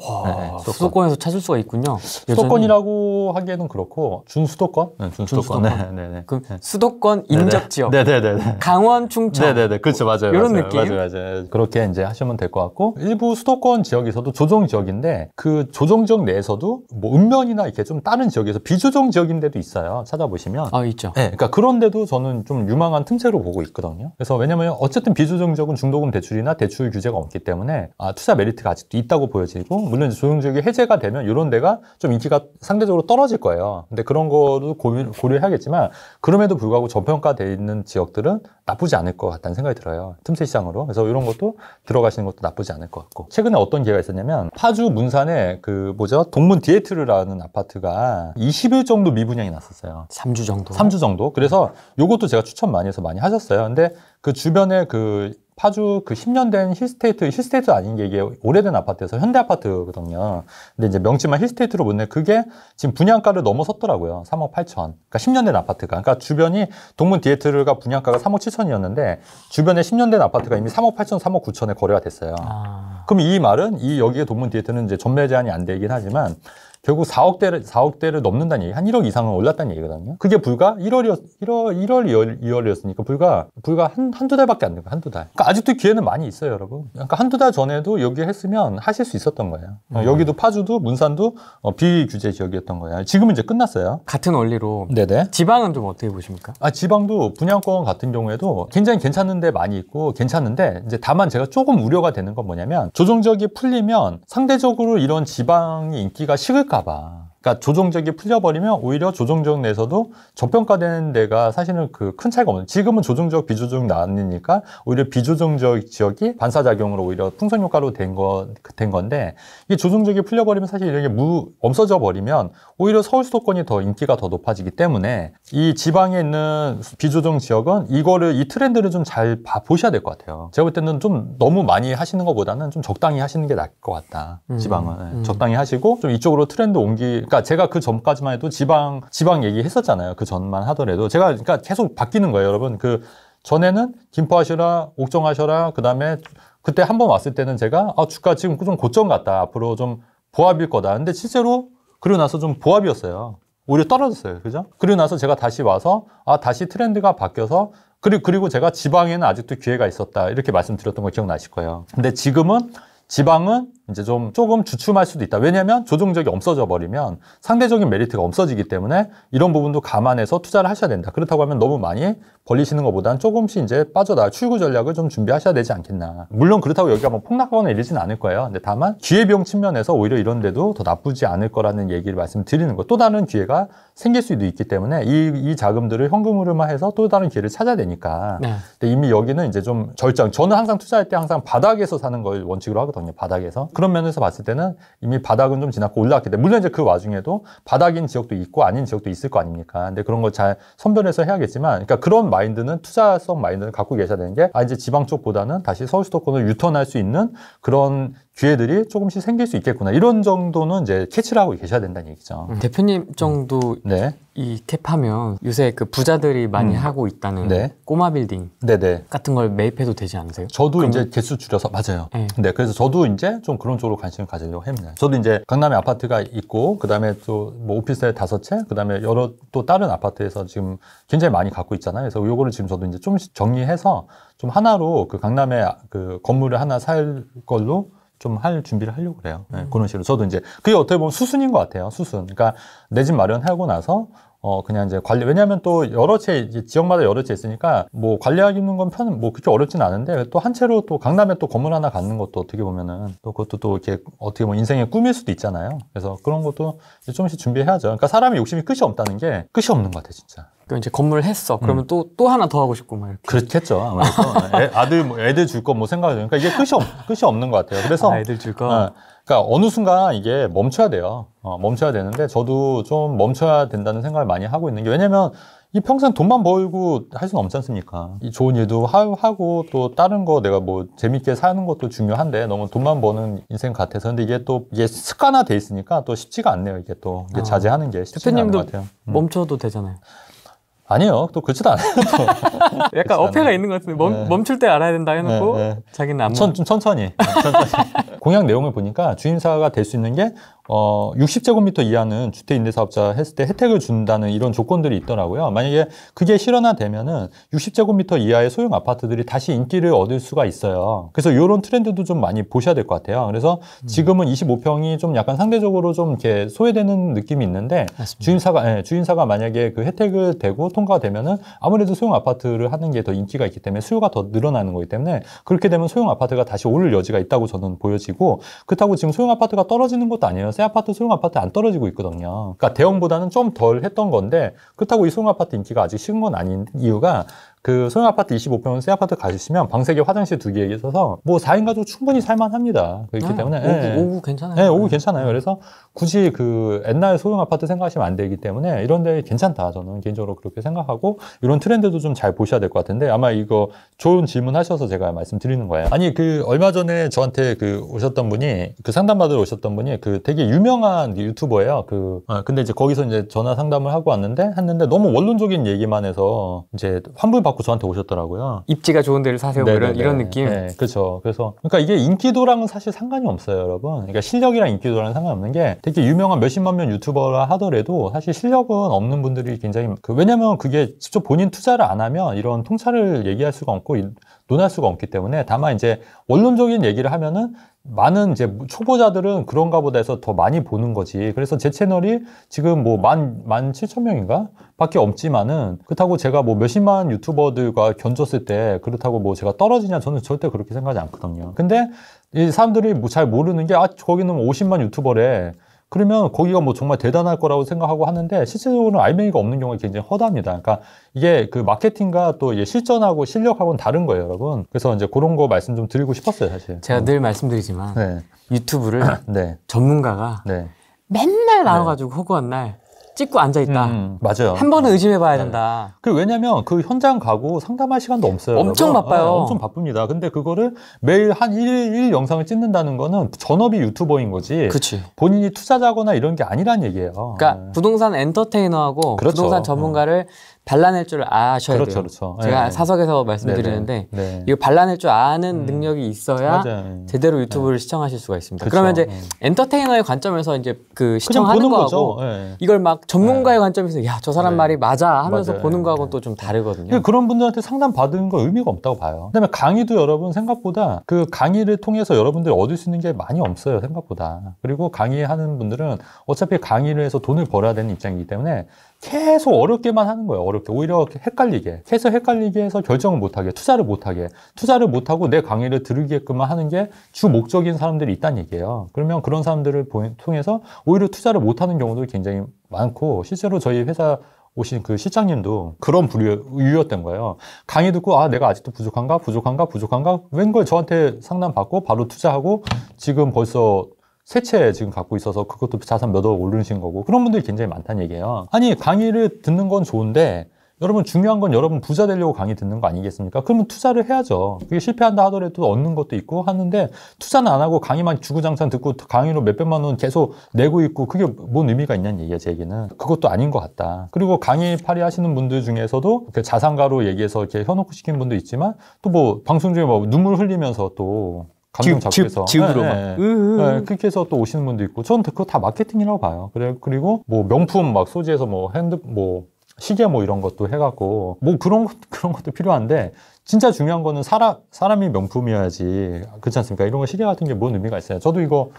와, 네, 수도권에서 찾을 수가 있군요. 수도권이라고 하기에는 그렇고 준수도권? 네, 준수도권. 네. 그럼 수도권 인접 지역. 네네네. 강원, 충청. 네네네. 그렇죠, 맞아요. 이런 느낌. 맞아요. 그렇게 이제 하시면 될 것 같고 일부 수도권 지역에서도 조정 지역인데 그 조정 지역 내에서도 뭐 읍면이나 이렇게 좀 다른 지역에서 비조정 지역인데도 있어요. 찾아보시면. 있죠. 네, 그러니까 그런데도 저는 좀 유망한 틈새로 보고 있거든요. 그래서 왜냐면 어쨌든 비조정 지역은 중도금 대출이나 대출 규제가 없기 때문에 투자 메리트가 아직도 있다고 보여지고, 물론 이제 조정지역이 해제가 되면 이런 데가 좀 인기가 상대적으로 떨어질 거예요. 근데 그런 거도 고려해야겠지만, 그럼에도 불구하고 저평가되어 있는 지역들은 나쁘지 않을 것 같다는 생각이 들어요. 틈새 시장으로. 그래서 이런 것도 들어가시는 것도 나쁘지 않을 것 같고. 최근에 어떤 기회가 있었냐면, 파주 문산에 동문 디에트르라는 아파트가 20일 정도 미분양이 났었어요. 3주 정도. 3주 정도. 그래서 요것도 제가 추천 많이 해서 많이 하셨어요. 근데 그 주변에 파주 10년 된 힐스테이트 아닌 게 이게 오래된 아파트에서 현대 아파트거든요. 근데 이제 명칭만 힐스테이트로 보는데 그게 지금 분양가를 넘어섰더라고요. 3억 8천. 그러니까 10년 된 아파트가. 그러니까 주변이 동문 디에트르가 분양가가 3억 7천이었는데 주변에 10년 된 아파트가 이미 3억 8천, 3억 9천에 거래가 됐어요. 그럼 이 말은 여기에 동문 디에트르는 이제 전매 제한이 안 되긴 하지만 결국 4억대를 넘는다는 얘기, 한 1억 이상은 올랐다는 얘기거든요. 그게 불과 2월이었으니까 불과 한두 달밖에 안 된 거예요. 한두 달. 그러니까 아직도 기회는 많이 있어요, 여러분. 그러니까 한두 달 전에도 여기 했으면 하실 수 있었던 거예요. 여기도 파주도 문산도 비규제 지역이었던 거예요. 지금은 이제 끝났어요. 같은 원리로. 네네. 지방은 좀 어떻게 보십니까? 지방도 분양권 같은 경우에도 굉장히 괜찮은데 많이 있고 괜찮은데 이제 다만 제가 조금 우려가 되는 건 뭐냐면 조정지역이 풀리면 상대적으로 이런 지방이 인기가 식을까 봐. 그러니까 조정지역이 풀려버리면 오히려 조정지역 내에서도 저평가되는 데가 사실은 큰 차이가 없는. 지금은 조정지역, 비조정 나뉘니까 오히려 비조정지역 지역이 반사작용으로 오히려 풍선효과로 된 건데 이 조정지역이 풀려버리면 사실 이런 게 없어져 버리면 오히려 서울 수도권이 더 인기가 더 높아지기 때문에 이 지방에 있는 비조정 지역은 이 트렌드를 좀 잘 보셔야 될 것 같아요. 제가 볼 때는 좀 너무 많이 하시는 것보다는 좀 적당히 하시는 게 나을 것 같다. 지방은. 적당히 하시고 좀 이쪽으로 트렌드 그러니까 제가 그 전까지만 해도 지방 얘기했었잖아요. 그 전만 하더라도 그러니까 계속 바뀌는 거예요, 여러분. 전에는 김포 하셔라, 옥정 하셔라. 그다음에 그때 한번 왔을 때는 제가 주가 지금 좀 고점 같다. 앞으로 좀 보합일 거다. 근데 실제로 그러고 나서 좀 보합이었어요. 오히려 떨어졌어요. 그죠? 그리고 나서 제가 다시 와서 다시 트렌드가 바뀌어서 그리고 제가 지방에는 아직도 기회가 있었다. 이렇게 말씀드렸던 거 기억나실 거예요. 근데 지금은 지방은 이제 조금 주춤할 수도 있다. 왜냐하면 조정지역이 없어져 버리면 상대적인 메리트가 없어지기 때문에 이런 부분도 감안해서 투자를 하셔야 된다. 그렇다고 하면 너무 많이 벌리시는 것보다는 조금씩 이제 빠져나갈 출구 전략을 좀 준비하셔야 되지 않겠나. 물론 그렇다고 여기가 뭐 폭락하거나 이러지는 않을 거예요. 근데 다만 기회비용 측면에서 오히려 이런 데도 더 나쁘지 않을 거라는 얘기를 말씀드리는 거. 또 다른 기회가 생길 수도 있기 때문에 이 자금들을 현금으로만 또 다른 기회를 찾아야 되니까. 네. 근데 이미 여기는 이제 좀 저는 항상 투자할 때 항상 바닥에서 사는 걸 원칙으로 하거든요. 바닥에서. 그런 면에서 봤을 때는 이미 바닥은 좀 지났고 올라왔기 때문에 물론 이제 그 와중에도 바닥인 지역도 있고 아닌 지역도 있을 거 아닙니까? 근데 그런 걸 잘 선별해서 해야겠지만, 그러니까 그런 마인드는 투자성 마인드를 갖고 계셔야 되는 게 이제 지방 쪽보다는 다시 서울 수도권을 유턴할 수 있는 그런 기회들이 조금씩 생길 수 있겠구나. 이런 정도는 이제 캐치를 하고 계셔야 된다는 얘기죠. 대표님 정도 네. 이 캡하면 요새 부자들이 많이 하고 있다는 네. 꼬마 빌딩 네네. 같은 걸 매입해도 되지 않으세요? 저도 이제 개수 줄여서 맞아요. 네, 그래서 저도 이제 좀 그런 쪽으로 관심을 가지려고 합니다. 저도 이제 강남에 아파트가 있고 그다음에 또 뭐 오피스텔 5채, 그다음에 여러 또 다른 아파트에서 지금 굉장히 많이 갖고 있잖아요. 그래서 요거를 지금 저도 이제 좀씩 정리해서 좀 하나로 강남에 건물을 하나 살 걸로 좀 할 준비를 하려고 그래요. 네, 그런 식으로. 저도 이제 그게 어떻게 보면 수순인 것 같아요. 수순. 그러니까 내 집 마련하고 나서 그냥 이제 왜냐하면 또 지역마다 여러 채 있으니까 뭐 관리하는 건 그렇게 어렵진 않은데 또 한 채로 또 강남에 또 건물 하나 갖는 것도 어떻게 보면은 또 그것도 또 이렇게 어떻게 보면 인생의 꿈일 수도 있잖아요. 그래서 그런 것도 이제 조금씩 준비해야죠. 그러니까 사람이 욕심이 끝이 없다는 게 끝이 없는 것 같아, 진짜. 그러니까 이제 건물 했어. 그러면 또 하나 더 하고 싶고 막 이렇게. 그렇겠죠. 아무래도 애들 줄 거 뭐 생각하죠. 그러니까 이게 끝이 없는 것 같아요. 그래서 애들 줄 거. 그러니까 어느 순간 이게 멈춰야 돼요. 멈춰야 되는데 저도 좀 멈춰야 된다는 생각을 많이 하고 있는 게 왜냐면 이 평생 돈만 벌고 할 수는 없지 않습니까? 이 좋은 일도 하고 또 다른 거 내가 뭐 재밌게 사는 것도 중요한데 너무 돈만 버는 인생 같아서 근데 이게 습관화돼 있으니까 또 쉽지가 않네요. 이게 자제하는 게 쉽지가 않은 것 같아요. 멈춰도 되잖아요. 아니요. 또 그렇지도 않아요. 약간 어폐가 있는 것 같은데 멈출 때 알아야 된다 해놓고 자기는 안 좀 천천히. 공약 내용을 보니까 주임사가 될 수 있는 게 60제곱미터 이하는 주택임대사업자 했을 때 혜택을 준다는 이런 조건들이 있더라고요. 만약에 그게 실현화되면은 60제곱미터 이하의 소형 아파트들이 다시 인기를 얻을 수가 있어요. 그래서 이런 트렌드도 좀 많이 보셔야 될 것 같아요. 그래서 지금은 25평이 좀 약간 상대적으로 좀 이렇게 소외되는 느낌이 있는데 주임사가 만약에 그 혜택을 되고 통과가 되면은 아무래도 소형 아파트를 하는 게 더 인기가 있기 때문에 수요가 더 늘어나는 거기 때문에 그렇게 되면 소형 아파트가 다시 오를 여지가 있다고 저는 보여지거든요. 비슷해지고 그렇다고 지금 소형 아파트가 떨어지는 것도 아니에요. 새 아파트, 소형 아파트 안 떨어지고 있거든요. 그러니까 대형보다는 좀 덜 했던 건데 그렇다고 이 소형 아파트 인기가 아직 식은 건 아닌 이유가 그 소형 아파트 25평 새 아파트 가시면 방 3개, 화장실 2개 있어서 뭐 4인 가족 충분히 살만합니다. 그렇기 때문에 오구 괜찮아요. 네, 오구 괜찮아요. 그래서 굳이 그 옛날 소형 아파트 생각하시면 안 되기 때문에 이런 데 괜찮다. 저는 개인적으로 그렇게 생각하고 이런 트렌드도 좀 잘 보셔야 될 것 같은데 아마 이거 좋은 질문 하셔서 제가 말씀드리는 거예요. 아니 그 얼마 전에 저한테 그 오셨던 분이 그 상담받으러 오셨던 분이 그 되게 유명한 유튜버예요. 근데 이제 거기서 이제 전화 상담을 하고 했는데 너무 원론적인 얘기만 해서 이제 환불 받고 저한테 오셨더라고요. 입지가 좋은 데를 사세요. 이런 느낌. 네, 그렇죠. 그래서 그러니까 이게 인기도랑은 사실 상관이 없어요, 여러분. 그러니까 실력이랑 인기도랑은 상관없는 게 되게 유명한 몇십만 명 유튜버라 하더라도 사실 실력은 없는 분들이 굉장히 왜냐면 그게 직접 본인 투자를 안 하면 이런 통찰을 얘기할 수가 없고 논할 수가 없기 때문에 다만 이제 원론적인 얘기를 하면은 많은 이제 초보자들은 그런가 보다 해서 더 많이 보는 거지. 그래서 제 채널이 지금 뭐 17,000명인가? 밖에 없지만은 그렇다고 제가 뭐 몇십만 유튜버들과 견줬을 때 그렇다고 뭐 제가 떨어지냐 저는 절대 그렇게 생각하지 않거든요. 근데 이 사람들이 뭐 잘 모르는 게 거기는 50만 유튜버래. 그러면 거기가 뭐 정말 대단할 거라고 생각하고 하는데 실질적으로는 알맹이가 없는 경우가 굉장히 허다합니다. 그러니까 이게 그 마케팅과 또 이게 실전하고 실력하고는 다른 거예요, 여러분. 그래서 이제 그런 거 말씀 좀 드리고 싶었어요, 사실. 제가 늘 말씀드리지만 유튜브를 전문가가 맨날 나와가지고 허구한 날 찍고 앉아있다. 맞아요. 한 번은 의심해봐야 된다. 왜냐면 그 현장 가고 상담할 시간도 없어요. 엄청 바빠요. 엄청 바쁩니다. 근데 그거를 매일 한 1일 영상을 찍는다는 거는 전업이 유튜버인 거지. 그치. 본인이 투자자거나 이런 게 아니란 얘기예요. 그러니까 부동산 엔터테이너하고 부동산 전문가를 발라낼 줄 아셔야 돼요. 그렇죠. 제가 사석에서 말씀드리는데 이거 발라낼 줄 아는 능력이 있어야 제대로 유튜브를 시청하실 수가 있습니다. 그러면 이제 엔터테이너의 관점에서 이제 그 시청하는 거하고 이걸 막 전문가의 관점에서 야, 저 사람 말이 맞아 하면서 보는 거하고는 또 좀 다르거든요. 그런 분들한테 상담 받은 거 의미가 없다고 봐요. 그다음에 강의도 여러분 생각보다 그 강의를 통해서 여러분들이 얻을 수 있는 게 많이 없어요, 생각보다. 그리고 강의하는 분들은 어차피 강의를 해서 돈을 벌어야 되는 입장이기 때문에 계속 어렵게만 하는 거예요. 어렵게. 오히려 헷갈리게. 계속 헷갈리게 해서 결정을 못하게, 투자를 못하고 내 강의를 들으게끔만 하는 게 주 목적인 사람들이 있다는 얘기예요. 그러면 그런 사람들을 통해서 오히려 투자를 못하는 경우도 굉장히 많고, 실제로 저희 회사 오신 그 실장님도 그런 부류였던 거예요. 강의 듣고 내가 아직도 부족한가? 웬걸 저한테 상담받고 바로 투자하고 지금 벌써 세 채 지금 갖고 있어서 그것도 자산 몇 억 오르신 거고, 그런 분들이 굉장히 많다는 얘기예요. 아니, 강의를 듣는 건 좋은데 여러분 중요한 건 여러분 부자 되려고 강의 듣는 거 아니겠습니까? 그러면 투자를 해야죠. 그게 실패한다 하더라도 얻는 것도 있고 하는데 투자는 안 하고 강의만 주구장창 듣고 강의로 몇백만 원 계속 내고 있고 그게 뭔 의미가 있냐는 얘기야, 제 얘기는. 그것도 아닌 것 같다. 그리고 강의 파리 하시는 분들 중에서도 자산가로 얘기해서 이렇게 혀놓고 시킨 분도 있지만 또 뭐 방송 중에 뭐 눈물 흘리면서 또 감정 잡고 해서 그렇게 해서 또 오시는 분도 있고, 저는 그거 다 마케팅이라고 봐요. 그리고 뭐 명품 막 소지해서 뭐 시계 뭐 이런 것도 해갖고 뭐 그런 것도 필요한데 진짜 중요한 거는 사람이 명품이어야지, 그렇지 않습니까? 이런 거 시계 같은 게 뭔 의미가 있어요? 저도 이거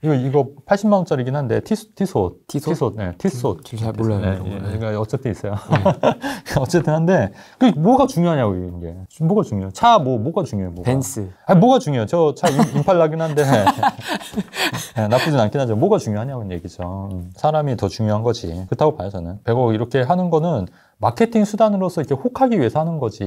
80만 원짜리긴 한데 티솥. 잘 몰라요. 그러니까 어쨌든 있어요. 어쨌든 한데 그 뭐가 중요하냐고, 이게. 뭐가 중요해요? 차 뭐가 중요해요? 벤츠. 뭐가 중요해요? 저 차 임팔라긴 한데 나쁘진 않긴 하죠. 뭐가 중요하냐고 얘기죠. 사람이 더 중요한 거지. 그렇다고 봐요, 저는. 100억 이렇게 하는 거는 마케팅 수단으로서 이렇게 혹하기 위해서 하는 거지.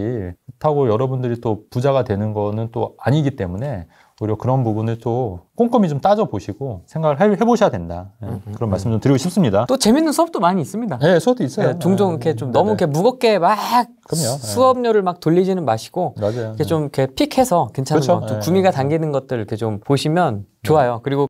그렇다고 여러분들이 또 부자가 되는 거는 또 아니기 때문에 오히려 그런 부분을 또 꼼꼼히 좀 따져보시고 생각을 해보셔야 된다. 그런 말씀 좀 드리고 싶습니다. 또 재밌는 수업도 많이 있습니다. 네, 수업도 있어요. 종종 이렇게 좀 너무 이렇게 무겁게 막 수업료를 막 돌리지는 마시고 이렇게 좀 이렇게 픽해서 괜찮은 거, 좀 구미가 당기는 것들 이렇게 좀 보시면 좋아요. 그리고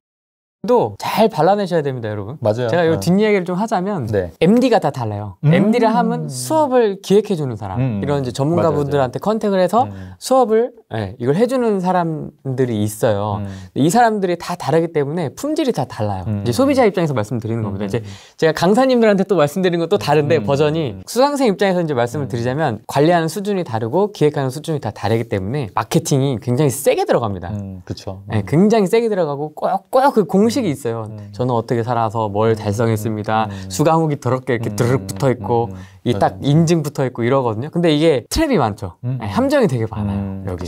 도 잘 발라내셔야 됩니다, 여러분. 맞아요. 제가 이 뒷이야기를 좀 하자면 MD가 다 달라요. MD를 하면 수업을 기획해주는 사람, 이런 이제 전문가분들한테 컨택을 해서 수업을 이걸 해주는 사람들이 있어요. 이 사람들이 다 다르기 때문에 품질이 다 달라요. 이제 소비자 입장에서 말씀드리는 겁니다. 이제 제가 강사님들한테 또 말씀드리는 것도 다른데 버전이 수강생 입장에서 이제 말씀을 드리자면 관리하는 수준이 다르고 기획하는 수준이 다 다르기 때문에 마케팅이 굉장히 세게 들어갑니다. 그렇죠. 굉장히 세게 들어가고 꼭 그 공식이 있어요. 저는 어떻게 살아서 뭘 달성했습니다. 수강후기 더럽게 이렇게 드르륵 붙어 있고 이 딱 인증 붙어 있고 이러거든요. 근데 이게 트랩이 많죠. 함정이 되게 많아요. 여기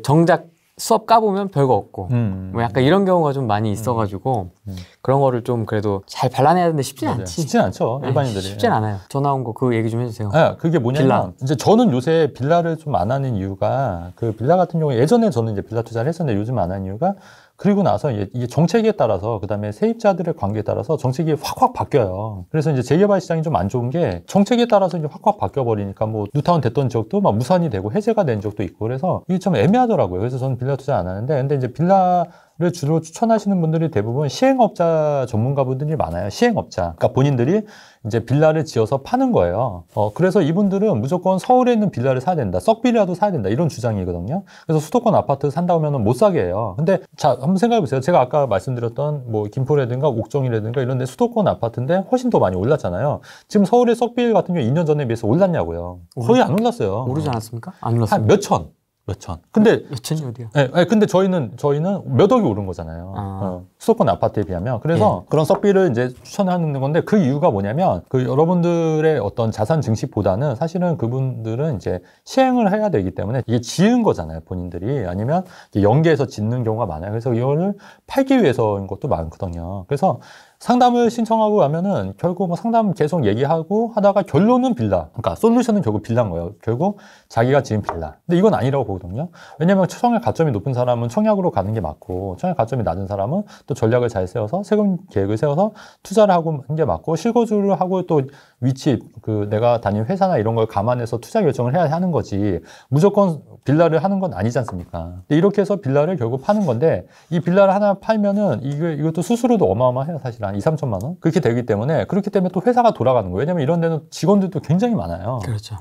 정작 수업 까보면 별거 없고 뭐 약간 이런 경우가 좀 많이 있어가지고 그런 거를 좀 그래도 잘 발라내야 되는데 쉽진 않지. 쉽진 않죠. 일반인들이. 쉽진 않아요. 전화 온 거 그 얘기 좀 해주세요. 그게 뭐냐면 빌라. 이제 저는 요새 빌라를 좀 안 하는 이유가 그 빌라 같은 경우에 예전에 저는 이제 빌라 투자를 했었는데 요즘 안 하는 이유가 그리고 나서 이게 정책에 따라서 그다음에 세입자들의 관계에 따라서 정책이 확확 바뀌어요. 그래서 이제 재개발 시장이 좀 안 좋은 게 정책에 따라서 이제 확확 바뀌어 버리니까 뭐 뉴타운 됐던 지역도 막 무산이 되고 해제가 된 적도 있고 그래서 이게 좀 애매하더라고요. 그래서 저는 빌라 투자 안 하는데 근데 이제 빌라를 주로 추천하시는 분들이 대부분 시행업자 전문가분들이 많아요. 시행업자. 그러니까 본인들이 이제 빌라를 지어서 파는 거예요. 그래서 이분들은 무조건 서울에 있는 빌라를 사야 된다. 썩빌라도 사야 된다. 이런 주장이거든요. 그래서 수도권 아파트 산다 하면은 못 사게 해요. 근데 자, 한번 생각해 보세요. 제가 아까 말씀드렸던 뭐 김포라든가 옥정이라든가 이런 데 수도권 아파트인데 훨씬 더 많이 올랐잖아요. 지금 서울의 썩빌 같은 경우 2년 전에 비해서 올랐냐고요. 거의 안 올랐어요. 오르지 않았습니까? 안 올랐어요. 한 몇 천. 근데 몇 천이 어디야? 근데 저희는 몇 억이 오른 거잖아요. 수도권 아파트에 비하면. 그래서 그런 썩비를 이제 추천하는 건데 그 이유가 뭐냐면 그 여러분들의 어떤 자산 증식보다는 사실은 그분들은 이제 시행을 해야 되기 때문에 이게 지은 거잖아요, 본인들이. 아니면 연계해서 짓는 경우가 많아요. 그래서 이거를 팔기 위해서인 것도 많거든요. 그래서 상담을 신청하고 가면은 결국 뭐 상담 계속 얘기하고 하다가 결론은 빌라. 그러니까 솔루션은 결국 빌라인 거예요. 결국 자기가 지은 빌라. 근데 이건 아니라고 보거든요. 왜냐면 청약 가점이 높은 사람은 청약으로 가는 게 맞고 청약 가점이 낮은 사람은 또 전략을 잘 세워서 세금 계획을 세워서 투자를 하고 하는 게 맞고 실거주를 하고 또 위치 그 내가 다닌 회사나 이런 걸 감안해서 투자 결정을 해야 하는 거지. 무조건 빌라를 하는 건 아니지 않습니까? 근데 이렇게 해서 빌라를 결국 파는 건데 이 빌라를 하나 팔면은 이것도 수수료도 어마어마해요. 사실 한 2, 3천만 원? 그렇게 되기 때문에 그렇기 때문에 또 회사가 돌아가는 거예요. 왜냐면 이런 데는 직원들도 굉장히 많아요. 그렇죠.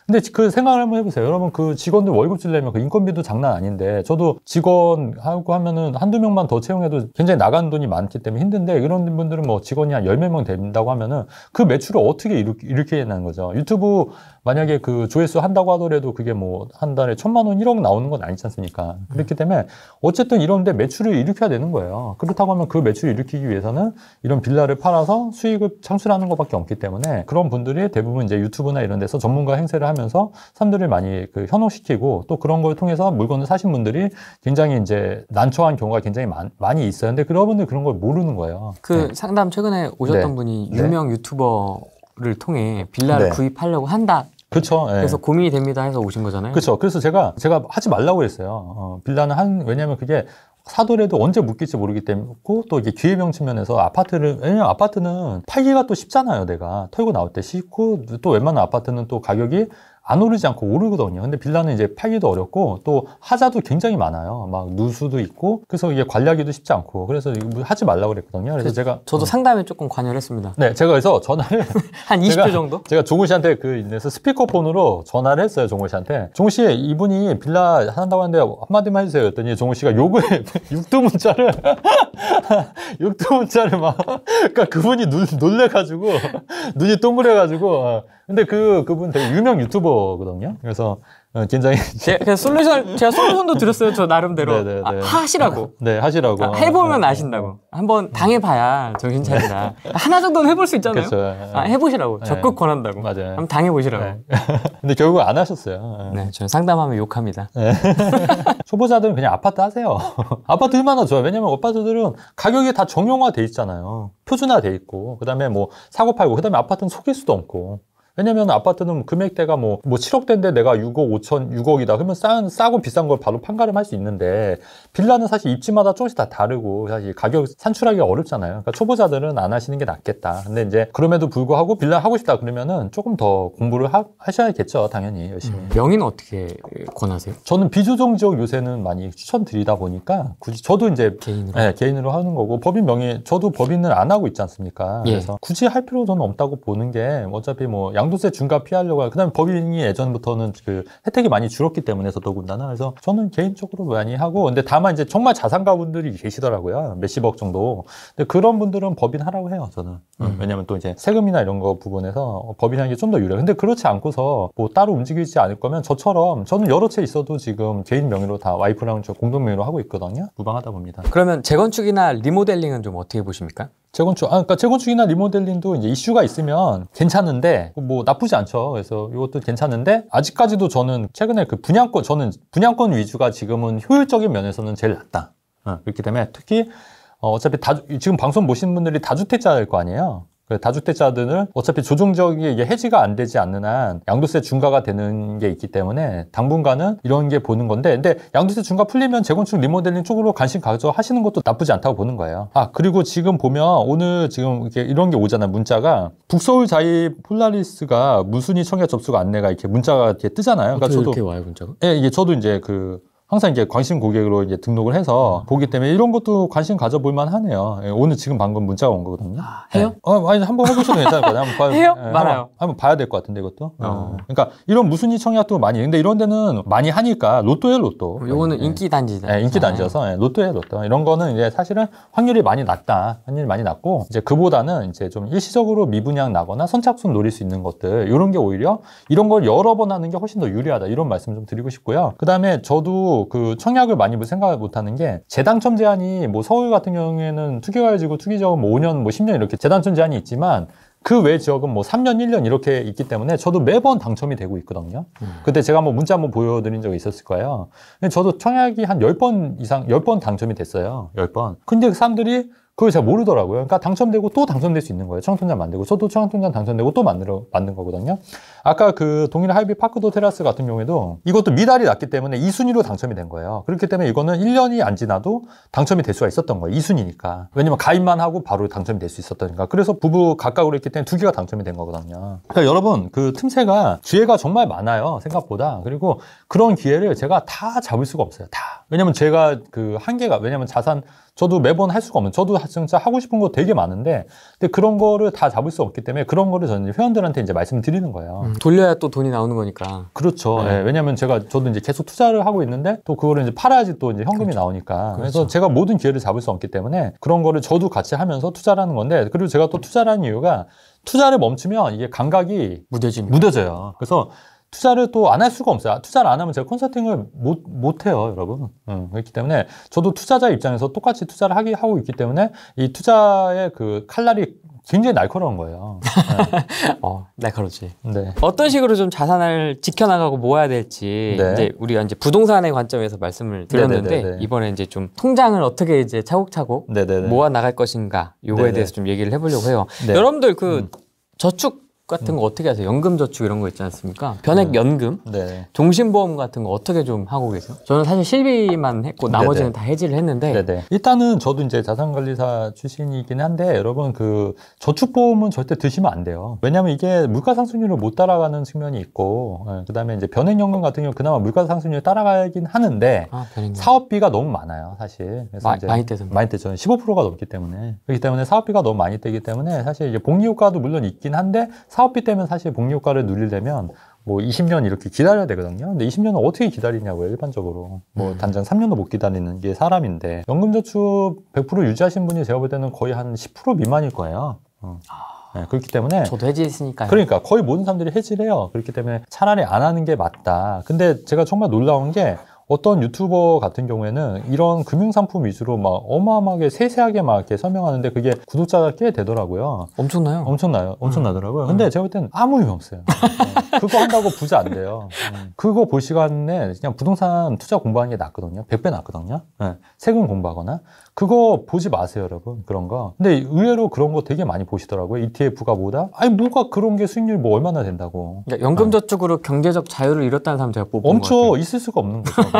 근데 그 생각을 한번 해보세요. 여러분 그 직원들 월급 주려면 그 인건비도 장난 아닌데 저도 직원하고 하면은 한두 명만 더 채용해도 굉장히 나가는 돈이 많기 때문에 힘든데 이런 분들은 뭐 직원이 한 10몇 명 된다고 하면은 그 매출을 어떻게 일으키냐는 거죠. 유튜브 만약에 그 조회수 한다고 하더라도 그게 뭐 한 달에 1,000만 원, 1억 나오는 건 아니지 않습니까? 그렇기 때문에 어쨌든 이런데 매출을 일으켜야 되는 거예요. 그렇다고 하면 그 매출을 일으키기 위해서는 이런 빌라를 팔아서 수익을 창출하는 것밖에 없기 때문에 그런 분들이 대부분 이제 유튜브나 이런 데서 전문가 행세를 하면서 사람들을 많이 그 현혹시키고 또 그런 걸 통해서 물건을 사신 분들이 굉장히 이제 난처한 경우가 굉장히 많이 있어요. 근데 그런 분들 그런 걸 모르는 거예요. 그 상담 최근에 오셨던 분이 유명 유튜버를 통해 빌라를 구입하려고 한다. 그렇죠. 그래서 고민이 됩니다 해서 오신 거잖아요. 그렇죠. 그래서 제가 하지 말라고 했어요. 빌라는 왜냐면 그게 사더라도 언제 묶일지 모르기 때문에 또 이게 기회비용 측면에서 왜냐면 아파트는 팔기가 또 쉽잖아요. 내가 털고 나올 때 쉽고 또 웬만한 아파트는 또 가격이 안 오르지 않고 오르거든요. 근데 빌라는 이제 팔기도 어렵고 또 하자도 굉장히 많아요. 막 누수도 있고 그래서 이게 관리하기도 쉽지 않고 그래서 이거 하지 말라고 그랬거든요. 그래서 저도 상담에 조금 관여를 했습니다. 네, 제가 그래서 전화를 한 20회 정도? 제가 종우 씨한테 그래서 스피커폰으로 전화를 했어요. 종우 씨한테. 종우 씨 이분이 빌라 한다고 하는데 한마디만 해주세요. 그랬더니 종우 씨가 욕을 육두문자를 막 그러니까 그분이 놀래가지고 눈이 동그래가지고 근데 그분 되게 유명 유튜버거든요. 그래서 굉장히 제가 솔루션도 드렸어요. 저 나름대로 하시라고. 네, 하시라고. 해보면 아신다고. 한번 당해봐야 정신 차린다. 하나 정도는 해볼 수 있잖아요. 그렇죠. 해보시라고. 적극 권한다고. 맞아요. 한번 당해보시라고. 네. 근데 결국 안 하셨어요. 네, 저는 상담하면 욕합니다. 네. 초보자들은 그냥 아파트 하세요. 아파트 얼마나 좋아요. 왜냐면 아파트들은 가격이 다 정형화돼 있잖아요. 표준화돼 있고 그다음에 뭐 사고 팔고 그다음에 아파트는 속일 수도 없고. 왜냐면 아파트는 금액대가 뭐 7억대인데 내가 6억 5천, 6억이다. 그러면 싸고 비싼 걸 바로 판가름할 수 있는데 빌라는 사실 입지마다 조금씩 다 다르고 사실 가격 산출하기가 어렵잖아요. 그러니까 초보자들은 안 하시는 게 낫겠다. 근데 이제 그럼에도 불구하고 빌라 하고 싶다 그러면은 조금 더 공부를 하셔야겠죠. 당연히 열심히. 명의는 어떻게 권하세요? 저는 비조정 지역 요새는 많이 추천드리다 보니까 굳이 저도 이제 개인으로? 네, 개인으로 하는 거고 법인 명의 저도 법인을 안 하고 있지 않습니까? 그래서 굳이 할 필요 저는 없다고 보는 게 어차피 뭐 양도세 중과 피하려고 하고 그다음에 법인이 예전부터는 그 혜택이 많이 줄었기 때문에 더더군다나 그래서 저는 개인적으로 많이 하고 근데 다만 이제 정말 자산가분들이 계시더라고요. 몇십억 정도. 근데 그런 분들은 법인 하라고 해요. 저는. 왜냐면 또 이제 세금이나 이런 거 부분에서 법인하는 게 좀 더 유리해요. 근데 그렇지 않고서 뭐 따로 움직이지 않을 거면 저처럼 저는 여러 채 있어도 지금 개인 명의로 다 와이프랑 저 공동 명의로 하고 있거든요. 무방하다 봅니다. 그러면 재건축이나 리모델링은 좀 어떻게 보십니까? 그러니까 재건축이나 리모델링도 이제 이슈가 있으면 괜찮은데, 뭐 나쁘지 않죠. 그래서 이것도 괜찮은데, 아직까지도 저는 최근에 저는 분양권 위주가 지금은 효율적인 면에서는 제일 낫다. 그렇기 때문에 특히, 어차피 지금 방송 보시는 분들이 다주택자일 거 아니에요. 다주택자들은 어차피 조정적이 이게 해지가 안 되지 않는 한 양도세 중과가 되는 게 있기 때문에 당분간은 이런 게 보는 건데, 근데 양도세 중과 풀리면 재건축 리모델링 쪽으로 관심 가져 하시는 것도 나쁘지 않다고 보는 거예요. 그리고 지금 보면 오늘 지금 이렇게 이런 게 오잖아요. 문자가 북서울 자이 폴라리스가 무순위 청약 접수 안내가 이렇게 문자가 이렇게 뜨잖아요. 그러니까 저도 이렇게 와요, 문자가? 예, 이게 저도 이제 항상 이제 관심 고객으로 이제 등록을 해서 보기 때문에 이런 것도 관심 가져볼 만하네요. 예, 오늘 지금 방금 문자가 온 거거든요. 해요? 아니, 한번 해보셔도 괜찮을 것 같아요. 해요? 예, 많아요. 한번 봐야 될 것 같은데 이것도. 그러니까 이런 무순위 청약도 많이. 근데 이런 데는 많이 하니까 로또예요, 로또. 요거는 인기 단지다. 예, 인기 단지여서 로또예요, 로또. 이런 거는 이제 사실은 확률이 많이 낮다. 확률이 많이 낮고 이제 그보다는 이제 좀 일시적으로 미분양 나거나 선착순 노릴 수 있는 것들 이런 게 오히려 이런 걸 여러 번 하는 게 훨씬 더 유리하다. 이런 말씀 좀 드리고 싶고요. 그다음에 저도 청약을 많이 생각을 못하는 게 재당첨 제한이 뭐 서울 같은 경우에는 투기과열지구 투기지역은 뭐 5년 뭐 10년 이렇게 재당첨 제한이 있지만 그 외 지역은 뭐 3년 1년 이렇게 있기 때문에 저도 매번 당첨이 되고 있거든요. 그때 제가 뭐 문자 한번 보여드린 적이 있었을 거예요. 근데 저도 청약이 한 10번 이상 10번 당첨이 됐어요. 10번. 근데 그 사람들이 그걸 잘 모르더라고요. 그러니까 당첨되고 또 당첨될 수 있는 거예요. 청약통장 만들고. 저도 청약통장 당첨되고 또 만든 거거든요. 아까 동일 하이비 파크도 테라스 같은 경우에도 이것도 미달이 났기 때문에 2순위로 당첨이 된 거예요. 그렇기 때문에 이거는 1년이 안 지나도 당첨이 될 수가 있었던 거예요. 2순위니까. 왜냐면 가입만 하고 바로 당첨이 될 수 있었다니까. 그래서 부부 각각으로 했기 때문에 2개가 당첨이 된 거거든요. 그러니까 여러분, 틈새가 기회가 정말 많아요. 생각보다. 그리고 그런 기회를 제가 다 잡을 수가 없어요. 다. 왜냐면 제가 한계가, 왜냐면 저도 매번 할 수가 없는, 저도 진짜 하고 싶은 거 되게 많은데, 근데 그런 거를 다 잡을 수 없기 때문에 그런 거를 저는 회원들한테 이제 말씀드리는 거예요. 돌려야 또 돈이 나오는 거니까. 그렇죠. 네. 왜냐면 저도 이제 계속 투자를 하고 있는데 또 그거를 이제 팔아야지 또 이제 현금이 그렇죠. 나오니까. 그래서 제가 모든 기회를 잡을 수 없기 때문에 그런 거를 저도 같이 하면서 투자를 하는 건데, 그리고 제가 또 투자를 하는 이유가 투자를 멈추면 이게 감각이 무뎌져요. 그래서 투자를 또 안 할 수가 없어요. 투자를 안 하면 제가 컨설팅을 못 해요, 여러분. 그렇기 때문에 저도 투자자 입장에서 똑같이 투자를 하고 있기 때문에 이 투자의 칼날이 굉장히 날카로운 거예요. 네. 날카롭지. 네. 어떤 식으로 좀 자산을 지켜나가고 모아야 될지 네. 이제 우리가 이제 부동산의 관점에서 말씀을 드렸는데 네네네네. 이번에 이제 좀 통장을 어떻게 이제 차곡차곡 네네네. 모아 나갈 것인가 요거에 네네. 대해서 좀 얘기를 해보려고 해요. 네. 여러분들 저축 같은 거 어떻게 하세요? 연금저축 이런 거 있지 않습니까? 변액연금, 네. 종신보험 같은 거 어떻게 좀 하고 계세요? 저는 사실 실비만 했고 나머지는 네네. 다 해지를 했는데 네네. 일단은 저도 이제 자산관리사 출신이긴 한데 여러분 저축보험은 절대 드시면 안 돼요. 왜냐면 이게 물가상승률을 못 따라가는 측면이 있고 그다음에 이제 변액연금 같은 경우 그나마 물가상승률을 따라가긴 하는데 사업비가 너무 많아요, 사실. 그래서 많이 떼죠. 15%가 넘기 때문에. 그렇기 때문에 사업비가 너무 많이 떼기 때문에 사실 이제 복리효과도 물론 있긴 한데 사업비 때문에 사실 복리효과를 누리려면 뭐 20년 이렇게 기다려야 되거든요. 근데 20년은 어떻게 기다리냐고요, 일반적으로. 뭐 단장 3년도 못 기다리는 게 사람인데 연금저축 100% 유지하신 분이 제가 볼 때는 거의 한 10% 미만일 거예요. 네, 그렇기 때문에 저도 해지했으니까요. 그러니까 거의 모든 사람들이 해지를 해요. 그렇기 때문에 차라리 안 하는 게 맞다. 근데 제가 정말 놀라운 게 어떤 유튜버 같은 경우에는 이런 금융상품 위주로 막 어마어마하게 세세하게 막 이렇게 설명하는데 그게 구독자가 꽤 되더라고요. 엄청나요? 엄청나더라고요. 근데 제가 볼 때는 아무 의미 없어요. 그거 한다고 부자 안 돼요. 그거 볼 시간에 그냥 부동산 투자 공부하는 게 낫거든요. 100배 낫거든요. 네. 세금 공부하거나. 그거 보지 마세요, 여러분. 그런 거. 근데 의외로 그런 거 되게 많이 보시더라고요. ETF가 뭐다? 아니, 뭐가 그런 게 수익률 뭐 얼마나 된다고. 그러니까 연금저축으로 경제적 자유를 잃었다는 사람 제가 뽑은 것 같아요. 엄청 있을 수가 없는 거죠.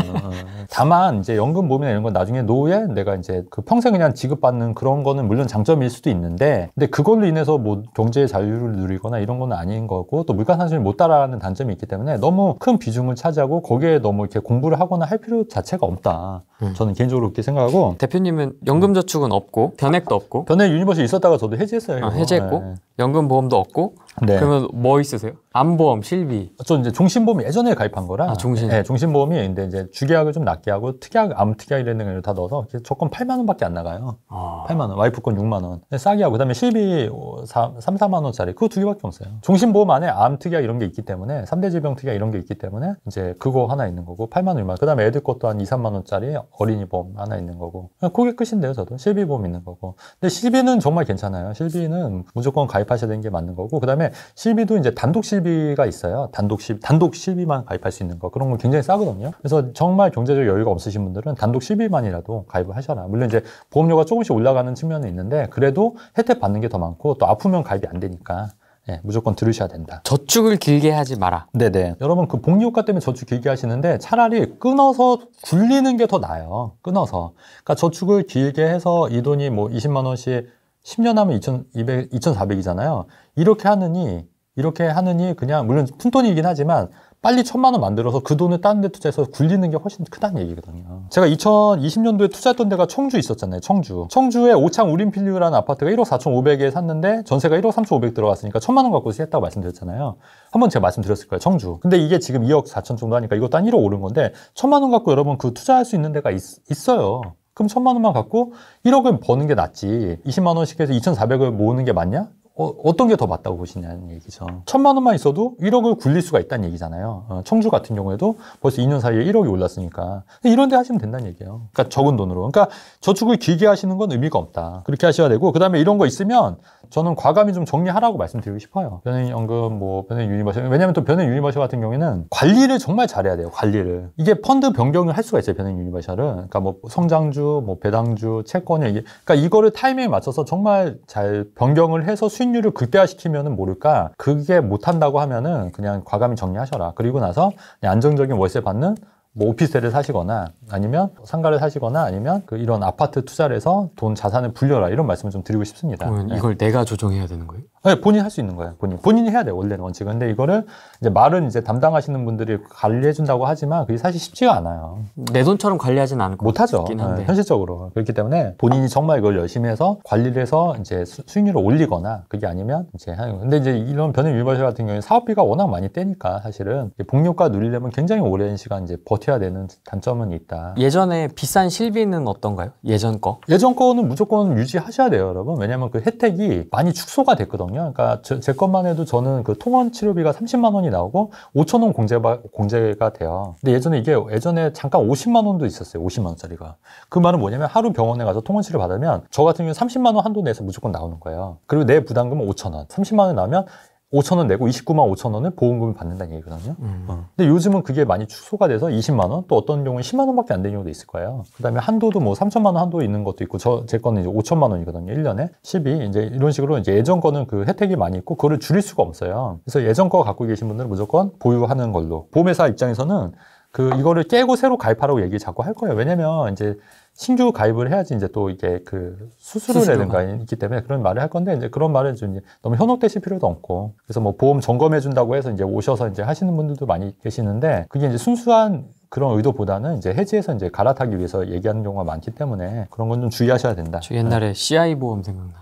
다만 이제 연금보험이나 이런 건 나중에 노후에 내가 이제 평생 그냥 지급받는 그런 거는 물론 장점일 수도 있는데, 근데 그걸로 인해서 뭐 경제의 자유를 누리거나 이런 건 아닌 거고, 또 물가상승을 못 따라가는 단점이 있기 때문에 너무 큰 비중을 차지하고 거기에 너무 이렇게 공부를 하거나 할 필요 자체가 없다. 저는 개인적으로 그렇게 생각하고. 대표님은 연금저축은 없고 변액도 없고. 변액 유니버스 있었다가 저도 해지했어요. 해지했고 네. 연금보험도 없고. 네. 그러면 뭐 있으세요? 암보험, 실비. 저 이제 종신보험 예전에 가입한 거라. 종신. 네, 종신보험이 근데 이제 주계약을 좀 낮게 하고 특약, 암 특약 이런 걸 다 넣어서 저건 8만 원밖에 안 나가요. 8만 원, 와이프 건 6만 원. 싸게 하고 그다음에 실비 3, 4만 원짜리 그거 두 개밖에 없어요. 종신보험 안에 암 특약 이런 게 있기 때문에 3대 질병 특약 이런 게 있기 때문에 이제 그거 하나 있는 거고 8만 원, 6만 원. 그다음에 애들 것도 한 2, 3만 원짜리 어린이보험 하나 있는 거고. 그게 끝인데요, 저도. 실비보험 있는 거고. 근데 실비는 정말 괜찮아요. 실비는 무조건 가입하셔야 되는 게 맞는 거고. 그 다음에 실비도 이제 단독 실비가 있어요. 단독 실비만 가입할 수 있는 거. 그런 건 굉장히 싸거든요. 그래서 정말 경제적 여유가 없으신 분들은 단독 실비만이라도 가입을 하셔라. 물론 이제 보험료가 조금씩 올라가는 측면은 있는데, 그래도 혜택 받는 게 더 많고, 또 아프면 가입이 안 되니까. 네, 무조건 들으셔야 된다. 저축을 길게 하지 마라. 네네. 여러분 그 복리효과 때문에 저축 길게 하시는데 차라리 끊어서 굴리는 게 더 나아요. 끊어서. 그러니까 저축을 길게 해서 이 돈이 뭐 20만 원씩 10년 하면 2,400이잖아요. 이렇게 하느니 그냥 물론 푼돈이긴 하지만 빨리 1,000만 원 만들어서 그 돈을 다른 데 투자해서 굴리는 게 훨씬 크다는 얘기거든요. 제가 2020년도에 투자했던 데가 청주 있었잖아요. 청주에 오창 우림필류라는 아파트가 1억 4,500에 샀는데 전세가 1억 3,500 들어갔으니까 1,000만 원 갖고 했다고 말씀드렸잖아요. 한번 제가 말씀드렸을 거예요. 청주. 근데 이게 지금 2억 4천 정도 하니까 이것도 한 1억 오른 건데 1,000만 원 갖고 여러분 그 투자할 수 있는 데가 있어요. 그럼 1,000만 원만 갖고 1억을 버는 게 낫지. 20만 원씩 해서 2,400을 모으는 게 맞냐? 어떤 게 더 맞다고 보시냐는 얘기죠. 1,000만 원만 있어도 1억을 굴릴 수가 있다는 얘기잖아요. 청주 같은 경우에도 벌써 2년 사이에 1억이 올랐으니까. 이런 데 하시면 된다는 얘기예요. 그러니까 적은 돈으로. 그러니까 저축을 길게 하시는 건 의미가 없다. 그렇게 하셔야 되고, 그 다음에 이런 거 있으면 저는 과감히 좀 정리하라고 말씀드리고 싶어요. 변연연금, 변연 유니버셜. 왜냐면 또 변연 유니버셜 같은 경우에는 관리를 정말 잘해야 돼요. 관리를. 이게 펀드 변경을 할 수가 있어요. 변연 유니버셜은. 그러니까 뭐 성장주, 배당주, 채권을 그러니까 이거를 타이밍에 맞춰서 정말 잘 변경을 해서 수익률을 극대화시키면은 모를까. 그게 못한다고 하면은 그냥 과감히 정리하셔라. 그리고 나서 그냥 안정적인 월세 받는 오피스텔을 사시거나 아니면 상가를 사시거나 아니면 이런 아파트 투자를 해서 돈 자산을 불려라, 이런 말씀을 좀 드리고 싶습니다. 이걸 내가 조정해야 되는 거예요? 네, 본인이 할 수 있는 거예요. 본인이 해야 돼요. 원래는 원칙은. 근데 이거를 이제 말은 이제 담당하시는 분들이 관리해준다고 하지만 그게 사실 쉽지가 않아요. 내 돈처럼 관리하지는 않을 것 못하죠. 같긴 한데. 현실적으로. 그렇기 때문에 본인이 정말 이걸 열심히 해서 관리를 해서 이제 수익률을 올리거나 그게 아니면 이제 근데 이제 이런 변연 유니버셜 같은 경우에 사업비가 워낙 많이 떼니까 사실은 복리효과 누리려면 굉장히 오랜 시간 이제 버텨야 되는 단점은 있다. 예전에 비싼 실비는 어떤가요? 예전 거는 무조건 유지하셔야 돼요, 여러분. 왜냐면 그 혜택이 많이 축소가 됐거든요. 그러니까 제 것만 해도 저는 그 통원 치료비가 30만 원이 나오고 5천 원 공제가 돼요. 근데 예전에 잠깐 50만 원도 있었어요. 50만 원짜리가. 그 말은 뭐냐면 하루 병원에 가서 통원 치료 받으면 저 같은 경우는 30만 원 한도 내서 무조건 나오는 거예요. 그리고 내 부담금은 5천 원. 30만 원 나오면 5천 원 내고 29만 5천 원을 보험금을 받는다는 얘기거든요. 근데 요즘은 그게 많이 축소가 돼서 20만 원, 또 어떤 경우는 10만 원밖에 안 되는 경우도 있을 거예요. 그 다음에 한도도 뭐 3천만 원 한도 있는 것도 있고, 제 거는 이제 5천만 원이거든요. 1년에. 10이 이제 이런 식으로 이제 예전 거는 그 혜택이 많이 있고, 그거를 줄일 수가 없어요. 그래서 예전 거 갖고 계신 분들은 무조건 보유하는 걸로. 보험회사 입장에서는 이거를 깨고 새로 가입하라고 얘기 자꾸 할 거예요. 왜냐면 이제 신규 가입을 해야지 이제 또 이게 수수료라든가 있기 때문에 그런 말을 할 건데, 이제 그런 말을 좀 이제 너무 현혹되실 필요도 없고, 그래서 뭐 보험 점검해준다고 해서 이제 오셔서 이제 하시는 분들도 많이 계시는데, 그게 이제 순수한 그런 의도보다는 이제 해지해서 이제 갈아타기 위해서 얘기하는 경우가 많기 때문에 그런 건 좀 주의하셔야 된다. 저 옛날에 CI 보험 생각나.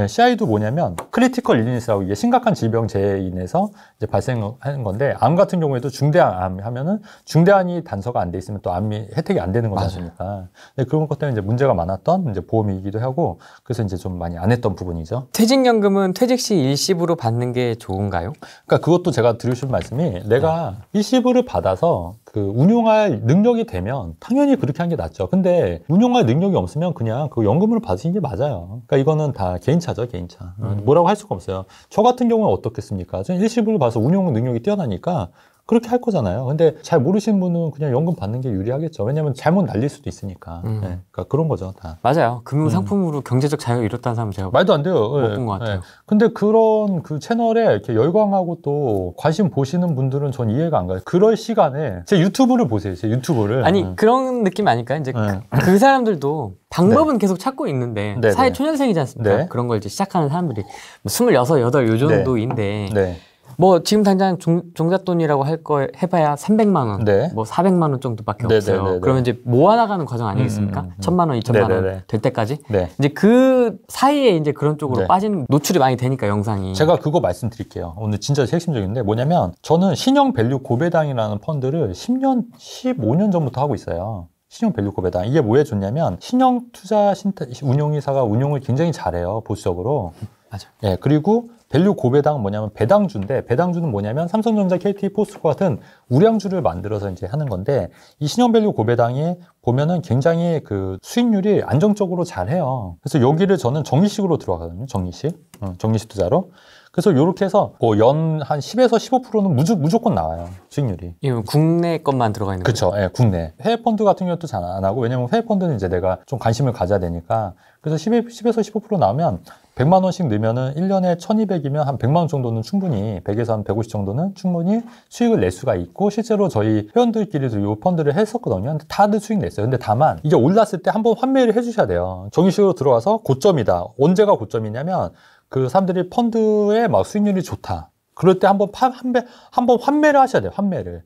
CI도 뭐냐면 크리티컬 일리니스라고, 이게 심각한 질병 재해에 인해서 이제 발생하는 건데, 암 같은 경우에도 중대한 암 하면은 중대한이 단서가 안 돼 있으면 또 암이 혜택이 안 되는 거지 않습니까? 그런 것 때문에 이제 문제가 많았던 이제 보험이기도 하고, 그래서 이제 좀 많이 안 했던 부분이죠. 퇴직연금은 퇴직 시 일시불로 받는 게 좋은가요? 그러니까 그것도 제가 드리고 싶은 말씀이, 내가 일시불을 받아서 운용할 능력이 되면 당연히 그렇게 하는 게 낫죠. 근데 운용할 능력이 없으면 그냥 연금으로 받으시는 게 맞아요. 그러니까 이거는 다 개인차죠, 개인차. 뭐라고 할 수가 없어요. 저 같은 경우는 어떻겠습니까? 저는 일시불을 봐서 운용 능력이 뛰어나니까 그렇게 할 거잖아요. 근데 잘 모르시는 분은 그냥 연금 받는 게 유리하겠죠. 왜냐면 잘못 날릴 수도 있으니까. 네, 그러니까 그런 거죠, 다. 맞아요. 금융상품으로 경제적 자유를 잃었다는 사람은 제가 말도 안 돼요. 못 본 것 같아요. 근데 그런 채널에 이렇게 열광하고 또 관심 보시는 분들은 전 이해가 안 가요. 그럴 시간에 제 유튜브를 보세요. 제 유튜브를. 아니, 그런 느낌 아닐까요? 이제 그 사람들도 방법은 계속 찾고 있는데, 사회 초년생이지 않습니까? 그런 걸 이제 시작하는 사람들이 26, 8 요 정도인데, 뭐 지금 당장 종잣돈이라고 할 거 해봐야 300만 원, 뭐 400만 원 정도밖에 없어요. 그러면 이제 모아나가는 과정 아니겠습니까? 1000만 원, 2000만 원 될 때까지. 이제 그 사이에 이제 그런 쪽으로 빠지는, 노출이 많이 되니까 영상이. 제가 그거 말씀드릴게요. 오늘 진짜 핵심적인데, 뭐냐면 저는 신형 밸류 고배당이라는 펀드를 10년, 15년 전부터 하고 있어요. 신용 밸류 고배당. 이게 뭐에 좋냐면, 신형 투자 운용회사가 운용을 굉장히 잘해요, 보수적으로. 맞아. 예, 그리고 밸류 고배당 뭐냐면 배당주인데 배당주는 뭐냐면 삼성전자, KT, 포스코 같은 우량주를 만들어서 이제 하는 건데 이 신용 밸류 고배당이 보면은 굉장히 그 수익률이 안정적으로 잘 해요. 그래서 여기를 저는 정리식으로 들어가거든요. 정리식 투자로. 그래서 이렇게 해서 뭐 연 한 10에서 15%는 무조건 나와요. 수익률이. 이건 국내 것만 들어가 있는 거죠? 그렇죠. 예, 국내. 해외 펀드 같은 경우도 잘 안 하고 왜냐면 해외 펀드는 이제 내가 좀 관심을 가져야 되니까 그래서 10에서 15% 나오면 100만 원씩 넣으면은 1년에 1200이면 한 100만 원 정도는 충분히 100에서 한 150 정도는 충분히 수익을 낼 수가 있고 실제로 저희 회원들끼리도 이 펀드를 했었거든요. 근데 다들 수익 냈어요. 근데 다만 이게 올랐을 때 한번 환매를 해주셔야 돼요. 정기식으로 들어와서 고점이다. 언제가 고점이냐면 그 사람들이 펀드에 막 수익률이 좋다. 그럴 때 한번 환매를 하셔야 돼요.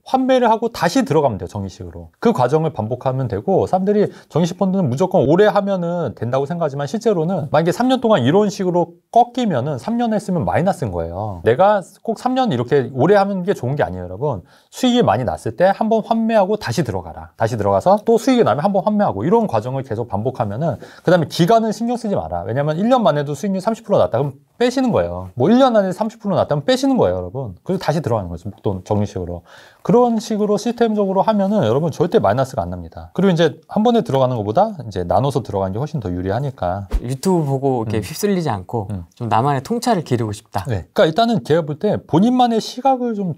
환매를 하고 다시 들어가면 돼요. 정기식으로. 그 과정을 반복하면 되고 사람들이 정기식 펀드는 무조건 오래 하면은 된다고 생각하지만 실제로는 만약에 3년 동안 이런 식으로 꺾이면은 3년 했으면 마이너스인 거예요. 내가 꼭 3년 이렇게 오래 하는 게 좋은 게 아니에요, 여러분. 수익이 많이 났을 때 한번 환매하고 다시 들어가라. 다시 들어가서 또 수익이 나면 한번 환매하고 이런 과정을 계속 반복하면은 그다음에 기간은 신경 쓰지 마라. 왜냐면 1년 만에도 수익률 30% 났다. 그럼 빼시는 거예요. 뭐 1년 안에 30% 났다면 빼시는 거예요, 여러분. 그리고 다시 들어가는 거죠. 목돈 정리식으로. 그런 식으로 시스템적으로 하면은 여러분 절대 마이너스가 안 납니다. 그리고 이제 한 번에 들어가는 것보다 이제 나눠서 들어가는 게 훨씬 더 유리하니까. 유튜브 보고 이렇게 휩쓸리지 않고 좀 나만의 통찰을 기르고 싶다. 네. 그러니까 일단은 제가 볼 때 본인만의 시각을 좀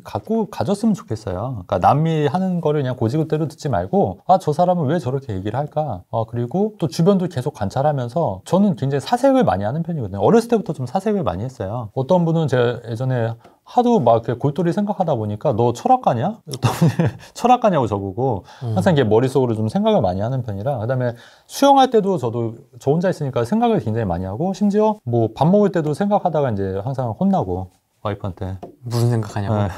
가졌으면 좋겠어요. 그러니까 남이 하는 거를 그냥 고지고대로 듣지 말고 아, 저 사람은 왜 저렇게 얘기를 할까? 그리고 또 주변도 계속 관찰하면서 저는 굉장히 사색을 많이 하는 편이거든요. 어렸을 때부터 좀 사색을 많이 했어요. 어떤 분은 제가 예전에 하도 막 이렇게 골똘히 생각하다 보니까 너 철학가냐? 철학가냐고 저보고 항상 이게 머릿속으로 좀 생각을 많이 하는 편이라 그다음에 수영할 때도 저도 저 혼자 있으니까 생각을 굉장히 많이 하고 심지어 뭐 밥 먹을 때도 생각하다가 이제 항상 혼나고 와이프한테 무슨 생각하냐고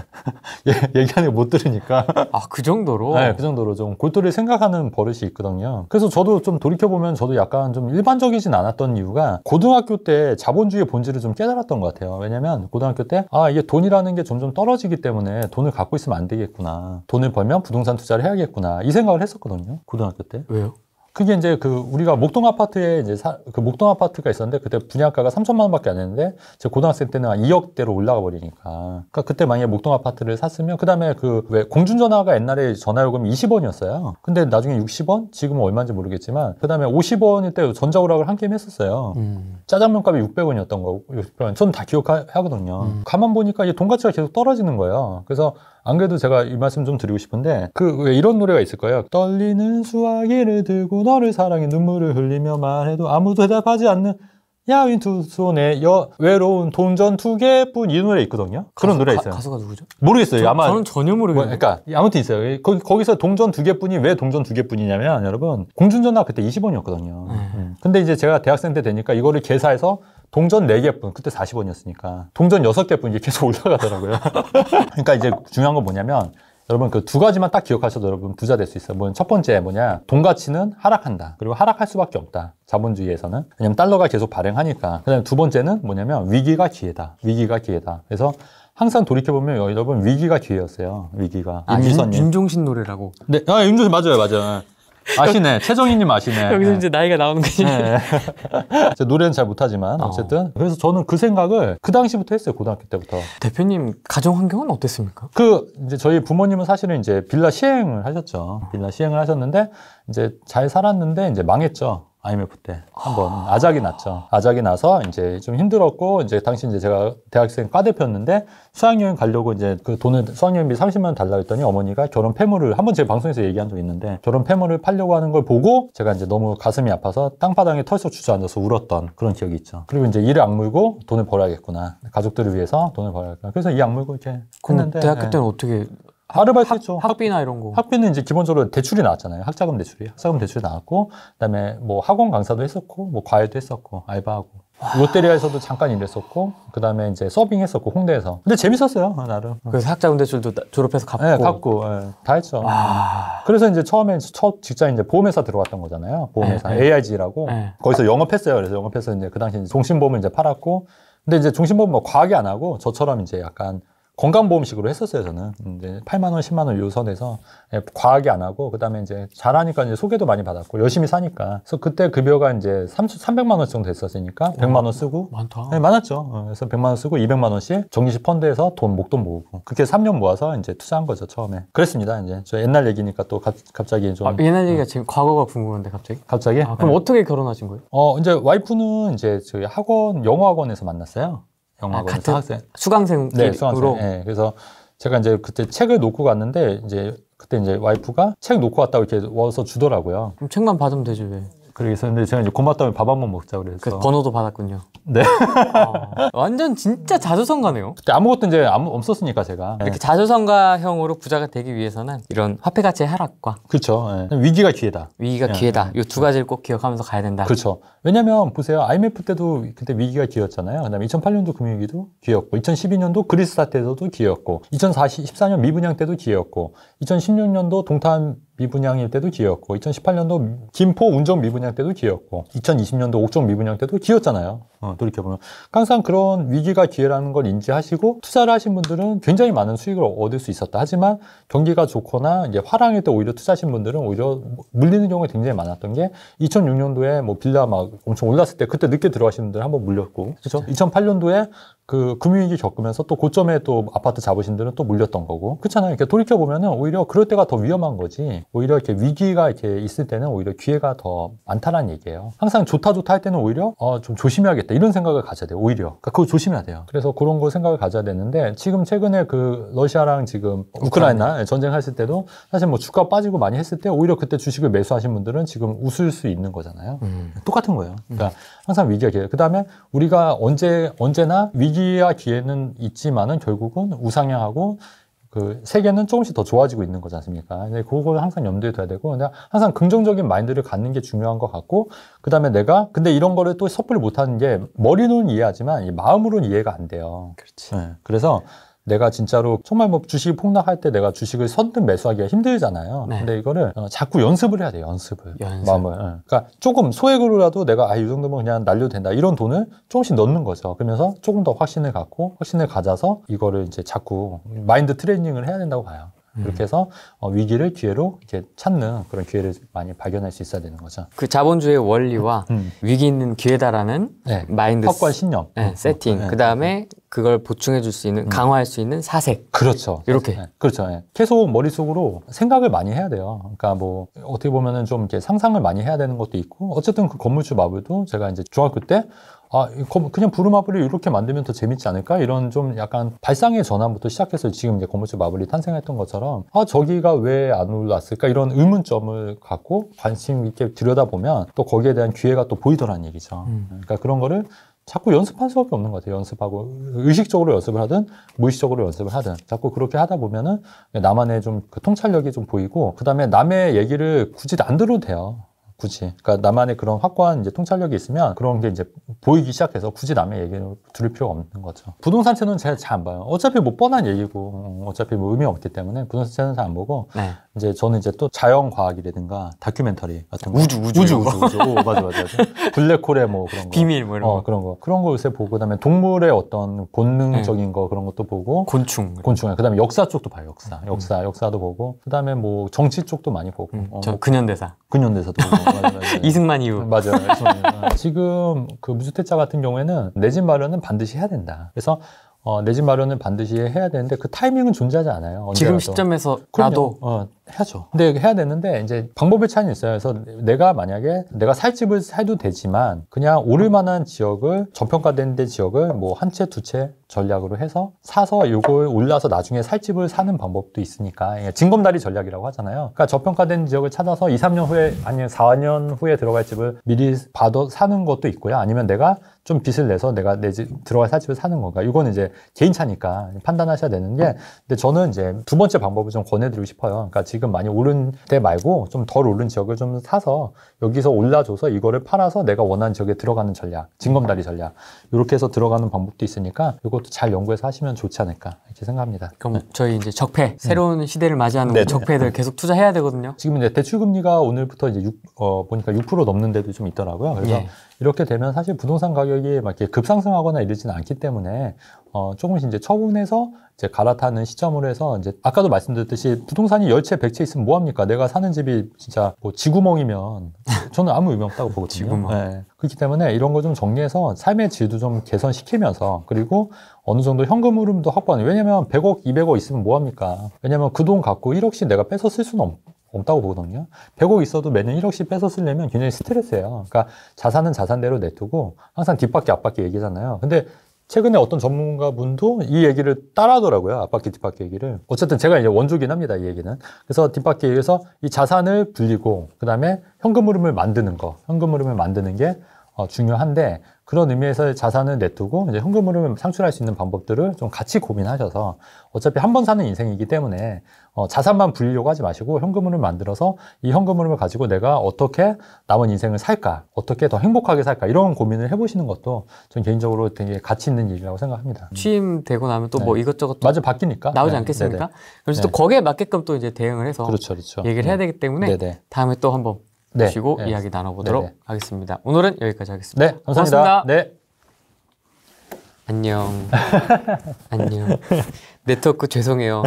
얘기하는 거 못 들으니까 아, 그 정도로? 네, 그 정도로 좀 골똘히 생각하는 버릇이 있거든요. 그래서 저도 좀 돌이켜보면 저도 약간 좀 일반적이진 않았던 이유가 고등학교 때 자본주의의 본질을 좀 깨달았던 것 같아요. 왜냐면 고등학교 때 이게 돈이라는 게 점점 떨어지기 때문에 돈을 갖고 있으면 안 되겠구나. 돈을 벌면 부동산 투자를 해야겠구나. 이 생각을 했었거든요. 고등학교 때. 왜요? 그게 이제 우리가 목동 아파트에 이제 그 목동 아파트가 있었는데 그때 분양가가 3천만 원밖에 안 했는데 제 고등학생 때는 한 2억대로 올라가 버리니까. 그러니까 그때 만약에 목동 아파트를 샀으면 그다음에 왜 공중전화가 옛날에 전화요금이 20원이었어요. 근데 나중에 60원? 지금은 얼마인지 모르겠지만 그다음에 50원일 때 전자오락을 한 게임 했었어요. 짜장면 값이 600원이었던 거고 60원. 저는 다 기억하거든요. 가만 보니까 이 돈 가치가 계속 떨어지는 거예요. 그래서 안 그래도 제가 이 말씀 좀 드리고 싶은데 왜 이런 노래가 있을 거예요. 떨리는 수화기를 들고 너를 사랑해 눈물을 흘리며 말해도 아무도 대답하지 않는 야윈 두 손에 외로운 동전 2개뿐 이 노래 있거든요. 그런 노래 있어요. 가수가 누구죠? 모르겠어요. 아마 저는 전혀 모르겠어요. 그러니까 아무튼 있어요. 거기서 동전 2개뿐이 왜 동전 2개뿐이냐면 여러분 공중전화 그때 20원이었거든요. 근데 이제 제가 대학생 때 되니까 이거를 계산해서 동전 4개뿐, 그때 40원이었으니까 동전 6개뿐 이게 계속 올라가더라고요. 그러니까 이제 중요한 건 뭐냐면 여러분 그 두 가지만 딱 기억하셔도 여러분 부자 될 수 있어요. 첫 번째 뭐냐, 돈 가치는 하락한다. 그리고 하락할 수밖에 없다. 자본주의에서는. 왜냐면 달러가 계속 발행하니까. 그다음에 두 번째는 뭐냐면 위기가 기회다. 위기가 기회다. 그래서 항상 돌이켜보면 여러분 위기가 기회였어요. 위기가. 윤종신 노래라고. 네, 윤종신 맞아요. 아시네. 최정희님 아시네. 여기서 이제 나이가 나오는 거지. 네. 노래는 잘 못하지만 어쨌든 그래서 저는 그 생각을 그 당시부터 했어요. 고등학교 때부터. 대표님 가정 환경은 어땠습니까? 이제 저희 부모님은 사실은 이제 빌라 시행을 하셨죠. 빌라 시행을 하셨는데 이제 잘 살았는데 이제 망했죠. IMF 때 한번 아작이 났죠. 아작이 나서 이제 좀 힘들었고 이제 당시 이제 제가 대학생 과대표였는데 수학여행 가려고 이제 그 돈을 수학여행비 30만 원 달라고 했더니 어머니가 결혼 폐물을 한번 제 방송에서 얘기한 적 있는데 결혼 폐물을 팔려고 하는 걸 보고 제가 이제 너무 가슴이 아파서 땅바닥에 털썩 주저앉아서 울었던 그런 기억이 있죠. 그리고 이제 이를 악물고 돈을 벌어야겠구나. 가족들을 위해서 돈을 벌어야겠구나. 그래서 이 악물고 이렇게 했는데 대학교 때는 어떻게 아르바이트 했죠. 학비나 이런 거. 학비는 이제 기본적으로 대출이 나왔잖아요. 학자금 대출이 나왔고, 그다음에 뭐 학원 강사도 했었고, 뭐 과외도 했었고, 알바하고, 롯데리아에서도 잠깐 일했었고, 그다음에 이제 서빙했었고 홍대에서. 근데 재밌었어요, 나름. 그래서 학자금 대출도 졸업해서 갚고. 네, 갚고, 네, 다 했죠. 그래서 이제 처음에 첫 직장이 이제 보험회사 들어갔던 거잖아요. 보험회사 AIG라고. 거기서 영업했어요. 그래서 영업해서 이제 그 당시 종신보험을 이제 팔았고, 근데 이제 종신보험 뭐 과하게 안 하고 저처럼 이제 약간 건강보험식으로 했었어요, 저는. 이제 8만 원, 10만 원 요 선에서 과하게 안 하고, 그 다음에 이제 잘하니까 이제 소개도 많이 받았고, 열심히 사니까. 그래서 그때 급여가 이제 300만 원 정도 됐었으니까, 100만 원 쓰고. 많다. 네, 많았죠. 그래서 100만 원 쓰고 200만 원씩 정기식 펀드에서 목돈 모으고. 그렇게 3년 모아서 이제 투자한 거죠, 처음에. 그랬습니다, 이제. 저 옛날 얘기니까 또 갑자기 좀. 옛날 얘기가 지금 과거가 궁금한데, 갑자기? 갑자기? 그럼 어떻게 결혼하신 거예요? 이제 와이프는 이제 저희 영어 학원에서 만났어요. 영어 학원에서 학생. 수강생으로? 네, 수강생. 네, 그래서 제가 이제 그때 책을 놓고 갔는데, 그때 이제 와이프가 책 놓고 왔다고 이렇게 와서 주더라고요. 그럼 책만 받으면 되지, 왜? 그래서 근데 제가 이제 고맙다고 밥 한번 먹자 그래서. 그 번호도 받았군요. 네. 완전 진짜 자수성가네요. 그때 아무것도 이제 없었으니까 제가. 이렇게 자수성가형으로 부자가 되기 위해서는 이런 화폐 가치의 하락과 그렇죠. 네. 위기가 기회다. 위기가 기회다. 이 두 가지를 꼭 기억하면서 가야 된다. 그렇죠. 왜냐면 보세요. IMF 때도 그때 위기가 기회였잖아요. 그다음에 2008년도 금융위기도 기회였고, 2012년도 그리스 사태에서도 기회였고, 2014년 미분양 때도 기회였고, 2016년도 동탄 미분양일 때도 기회였고, 2018년도 김포 운정 미분양 때도 기회였고, 2020년도 옥정 미분양 때도 기회였잖아요. 돌이켜보면. 항상 그런 위기가 기회라는 걸 인지하시고 투자를 하신 분들은 굉장히 많은 수익을 얻을 수 있었다. 하지만 경기가 좋거나 이제 화랑일 때 오히려 투자하신 분들은 오히려 물리는 경우가 굉장히 많았던 게 2006년도에 뭐 빌라 막 엄청 올랐을 때 그때 늦게 들어가신 분들 한번 물렸고, 그렇죠? 2008년도에 그 금융위기 겪으면서 또 고점에 또 아파트 잡으신 분들은 또 물렸던 거고, 그렇잖아요. 이렇게 돌이켜보면은 오히려 그럴 때가 더 위험한 거지, 오히려 이렇게 위기가 이렇게 있을 때는 오히려 기회가 더 많다라는 얘기예요. 항상 좋다 할 때는 오히려 좀 조심해야겠다 이런 생각을 가져야 돼요. 오히려 그러니까 그거 조심해야 돼요. 그래서 그런 거 생각을 가져야 되는데, 지금 최근에 그 러시아랑 지금 우크라이나 전쟁했을 때도 사실 뭐 주가 빠지고 많이 했을 때 오히려 그때 주식을 매수하신 분들은 지금 웃을 수 있는 거잖아요. 똑같은 거예요. 그러니까 항상 위기가 기회. 그 다음에 우리가 언제나 위기와 기회는 있지만은 결국은 우상향하고 그 세계는 조금씩 더 좋아지고 있는 거지 않습니까? 근데 그걸 항상 염두에 둬야 되고, 근데 항상 긍정적인 마인드를 갖는 게 중요한 것 같고, 그 다음에 근데 이런 거를 또 섣불리 못하는 게, 머리로는 이해하지만 이 마음으로는 이해가 안 돼요. 그렇지. 네. 그래서 내가 진짜로 정말 뭐 주식이 폭락할 때 내가 주식을 선뜻 매수하기가 힘들잖아요. 네. 근데 이거를 자꾸 연습을 해야 돼요. 연습을. 마음을. 그러니까 조금 소액으로라도 내가 이 정도면 그냥 날려도 된다, 이런 돈을 조금씩 넣는 거죠. 그러면서 조금 더 확신을 가져서 이거를 이제 자꾸 마인드 트레이닝을 해야 된다고 봐요. 그렇게 해서 위기를 기회로 이렇게 찾는 그런 기회를 많이 발견할 수 있어야 되는 거죠. 그 자본주의 원리와 위기 있는 기회다라는 마인드, 확고한 신념, 세팅, 그 다음에 그걸 보충해 줄 수 있는, 강화할 수 있는 사색. 그렇죠. 이렇게. 그렇죠. 계속 머릿속으로 생각을 많이 해야 돼요. 그러니까 뭐 어떻게 보면은 좀 이렇게 상상을 많이 해야 되는 것도 있고, 어쨌든 그 건물주 마블도 제가 이제 중학교 때 그냥 부루마블을 이렇게 만들면 더 재밌지 않을까? 이런 좀 약간 발상의 전환부터 시작해서 지금 이제 건물주 마블이 탄생했던 것처럼, 저기가 왜 안 올랐을까? 이런 의문점을 갖고 관심 있게 들여다보면 또 거기에 대한 기회가 또 보이더라는 얘기죠. 그러니까 그런 거를 자꾸 연습할 수밖에 없는 것 같아요. 연습하고, 의식적으로 연습을 하든 무의식적으로 연습을 하든 자꾸 그렇게 하다 보면은 나만의 좀 그 통찰력이 좀 보이고, 그 다음에 남의 얘기를 굳이 안 들어도 돼요. 굳이. 그러니까 나만의 그런 확고한 이제 통찰력이 있으면 그런 게 이제 보이기 시작해서 굳이 남의 얘기를 들을 필요가 없는 거죠. 부동산 채널은 제가 잘 안 봐요. 어차피 뭐 뻔한 얘기고, 어차피 뭐 의미 없기 때문에 부동산 채널은 잘 안 보고, 이제 저는 이제 또 자연과학이라든가 다큐멘터리 같은 거. 우주. 오, 맞아. 블랙홀의 뭐 그런 거. 비밀 뭐 이런 거. 그런 거 요새 보고, 그다음에 동물의 어떤 본능적인 거 그런 것도 보고. 곤충. 그다음에 역사 쪽도 봐요. 역사도 보고. 그다음에 뭐 정치 쪽도 많이 보고. 저 근현대사도 보고. 맞아. 이승만 이후. 맞아요. 지금 그 무주택자 같은 경우에는 내 집 마련은 반드시 해야 된다. 그래서 내 집 마련은 반드시 해야 되는데 그 타이밍은 존재하지 않아요. 지금 시점에서 나도 해야죠. 근데 해야 되는데 이제 방법의 차이는 있어요. 그래서 내가 만약에 내가 살 집을 사도 되지만 그냥 오를 만한 지역을, 저평가된 데 지역을 뭐 한 채, 두 채 전략으로 해서 사서 이걸 올라서 나중에 살 집을 사는 방법도 있으니까, 징검다리 전략이라고 하잖아요. 그러니까 저평가된 지역을 찾아서 2, 3년 후에, 아니면 4년 후에 들어갈 집을 미리 봐도 사는 것도 있고요. 아니면 내가 좀 빚을 내서 내가 내 집 들어갈 살 집을 사는 건가. 이거는 이제 개인 차니까 판단하셔야 되는 게, 근데 저는 이제 두 번째 방법을 좀 권해드리고 싶어요. 그러니까 지금 많이 오른 때 말고 좀 덜 오른 지역을 좀 사서 여기서 올라줘서 이거를 팔아서 내가 원하는 지역에 들어가는 전략, 징검다리 전략, 이렇게 해서 들어가는 방법도 있으니까 이것도 잘 연구해서 하시면 좋지 않을까 이렇게 생각합니다. 그럼 저희 이제 적폐, 새로운 시대를 맞이하는 우리 적폐들 계속 투자해야 되거든요. 지금 이제 대출금리가 오늘부터 이제 보니까 6% 넘는 데도 좀 있더라고요. 그래서 이렇게 되면 사실 부동산 가격이 막 이렇게 급상승하거나 이러지는 않기 때문에 조금씩 이제 처분해서 이제 갈아타는 시점으로 해서 이제 아까도 말씀드렸듯이 부동산이 10채, 100채 있으면 뭐합니까? 내가 사는 집이 진짜 뭐 지구멍이면 저는 아무 의미 없다고 보거든요. 지구멍. 네. 그렇기 때문에 이런 거 좀 정리해서 삶의 질도 좀 개선시키면서 그리고 어느 정도 현금 흐름도 확보하는. 왜냐면 100억, 200억 있으면 뭐합니까? 왜냐면 그 돈 갖고 1억씩 내가 뺏어 쓸 수는 없다고 보거든요. 100억 있어도 매년 1억씩 뺏어 쓰려면 굉장히 스트레스예요. 그러니까 자산은 자산대로 내두고 항상 뒷바퀴 앞바퀴 얘기잖아요. 근데 최근에 어떤 전문가분도 이 얘기를 따라하더라고요. 앞바퀴 뒷바퀴 얘기를. 어쨌든 제가 이제 원조긴 합니다. 이 얘기는. 그래서 뒷바퀴에서 이 자산을 불리고 그다음에 현금 흐름을 만드는 거. 현금 흐름을 만드는 게 중요한데 그런 의미에서 자산을 내두고 이제 현금 흐름을 창출할 수 있는 방법들을 좀 같이 고민하셔서 어차피 한 번 사는 인생이기 때문에 자산만 불리려고 하지 마시고 현금 흐름을 만들어서 이 현금 흐름을 가지고 내가 어떻게 남은 인생을 살까, 어떻게 더 행복하게 살까 이런 고민을 해보시는 것도 전 개인적으로 되게 가치 있는 일이라고 생각합니다. 취임되고 나면 또 뭐 이것저것 맞아 바뀌니까 나오지 않겠습니까? 그래서 또 거기에 맞게끔 또 이제 대응을 해서 그렇죠. 얘기를 해야 되기 때문에 다음에 또 한번 보시고 이야기 나눠보도록 하겠습니다. 오늘은 여기까지 하겠습니다. 네, 감사합니다. 고맙습니다. 네. 안녕. 안녕. 네트워크 죄송해요.